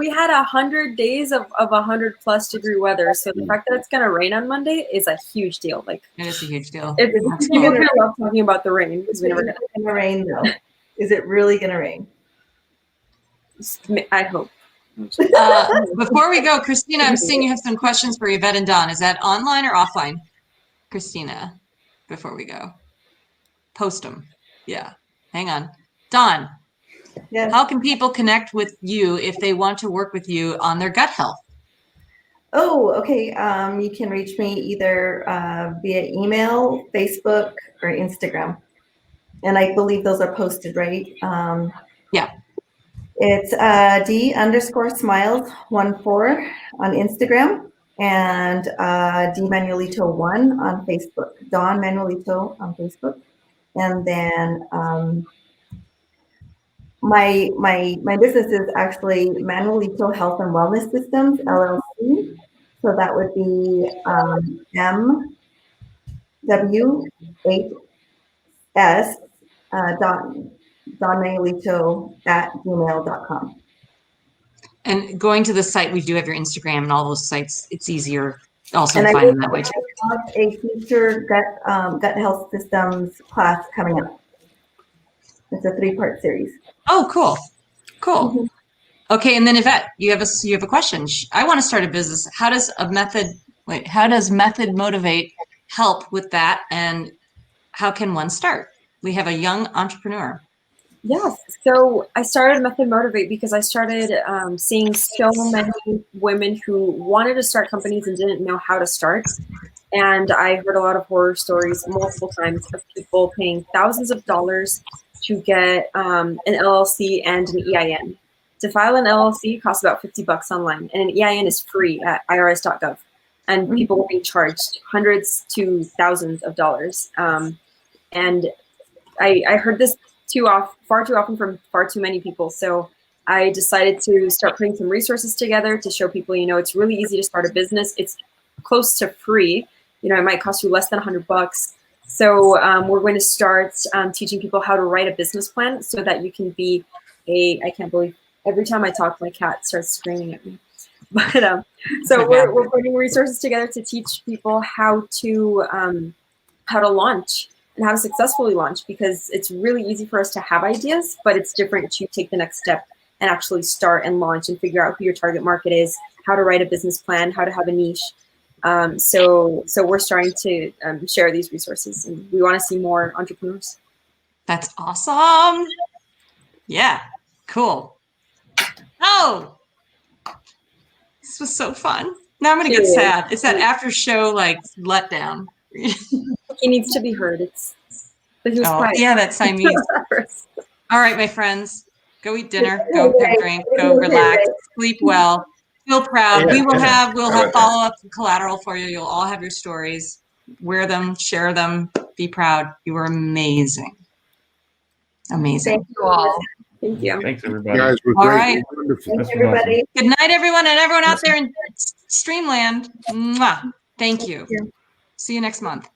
had 100 days of 100+ degree weather, so the fact that it's gonna rain on Monday is a huge deal. Like It is a huge deal. It's people kind of love talking about the rain because we never get It's gonna rain though. Is it really gonna rain? I hope. Before we go, Christina, I'm seeing you have some questions for Yvette and Dawn. Is that online or offline? Christina, before we go. Post them. Yeah. Hang on. Dawn, Yes. how can people connect with you if they want to work with you on their gut health? Oh, okay. You can reach me either via email, Facebook, or Instagram. And I believe those are posted, right? Yeah. It's D_smiles14 on Instagram and D Manuelito1 on Facebook. Dawn Manuelito on Facebook. And then my business is actually Manuelito Health and Wellness Systems, LLC. So that would be MW8S donmanuelito@gmail.com. And going to the site, we do have your Instagram and all those sites. It's easier also And to I find them that way too. have a future gut health systems class coming up. It's a 3-part series. Oh, cool. Cool. Okay, and then Yvette, you have a question. I want to start a business. How does Method Motivate help with that, and how can one start? We have a young entrepreneur. Yes. So I started Method Motivate because I started seeing so many women who wanted to start companies and didn't know how to start. And I heard a lot of horror stories multiple times of people paying thousands of dollars to get an LLC and an EIN. To file an LLC costs about $50 online, and an EIN is free at irs.gov. And people were being charged hundreds to thousands of dollars. And I heard this far too often from far too many people. So I decided to start putting some resources together to show people, it's really easy to start a business. It's close to free. It might cost you less than $100. So we're going to start teaching people how to write a business plan so that you can be I can't believe every time I talk, my cat starts screaming at me. But so we're putting resources together to teach people how to launch and how to successfully launch, because it's really easy for us to have ideas, but it's different to take the next step and actually start and launch and figure out who your target market is, how to write a business plan, how to have a niche. So we're starting to share these resources, and we want to see more entrepreneurs. That's awesome. Yeah, cool. Oh, this was so fun. Now I'm gonna get sad. It's that after show letdown. He needs to be heard. But he was quiet. Yeah, that's Siamese. All right, my friends, go eat dinner, go have a drink, go relax, sleep well, feel proud. We'll have follow-up collateral for you. You'll all have your stories. Wear them, share them, be proud. You were amazing. Amazing. Thank you all. Thank you. Thanks, everybody. You guys were All great. right. Wonderful. Thanks, everybody. Good night, everyone, and everyone out there in Streamland. Mwah. Thank you. See you next month.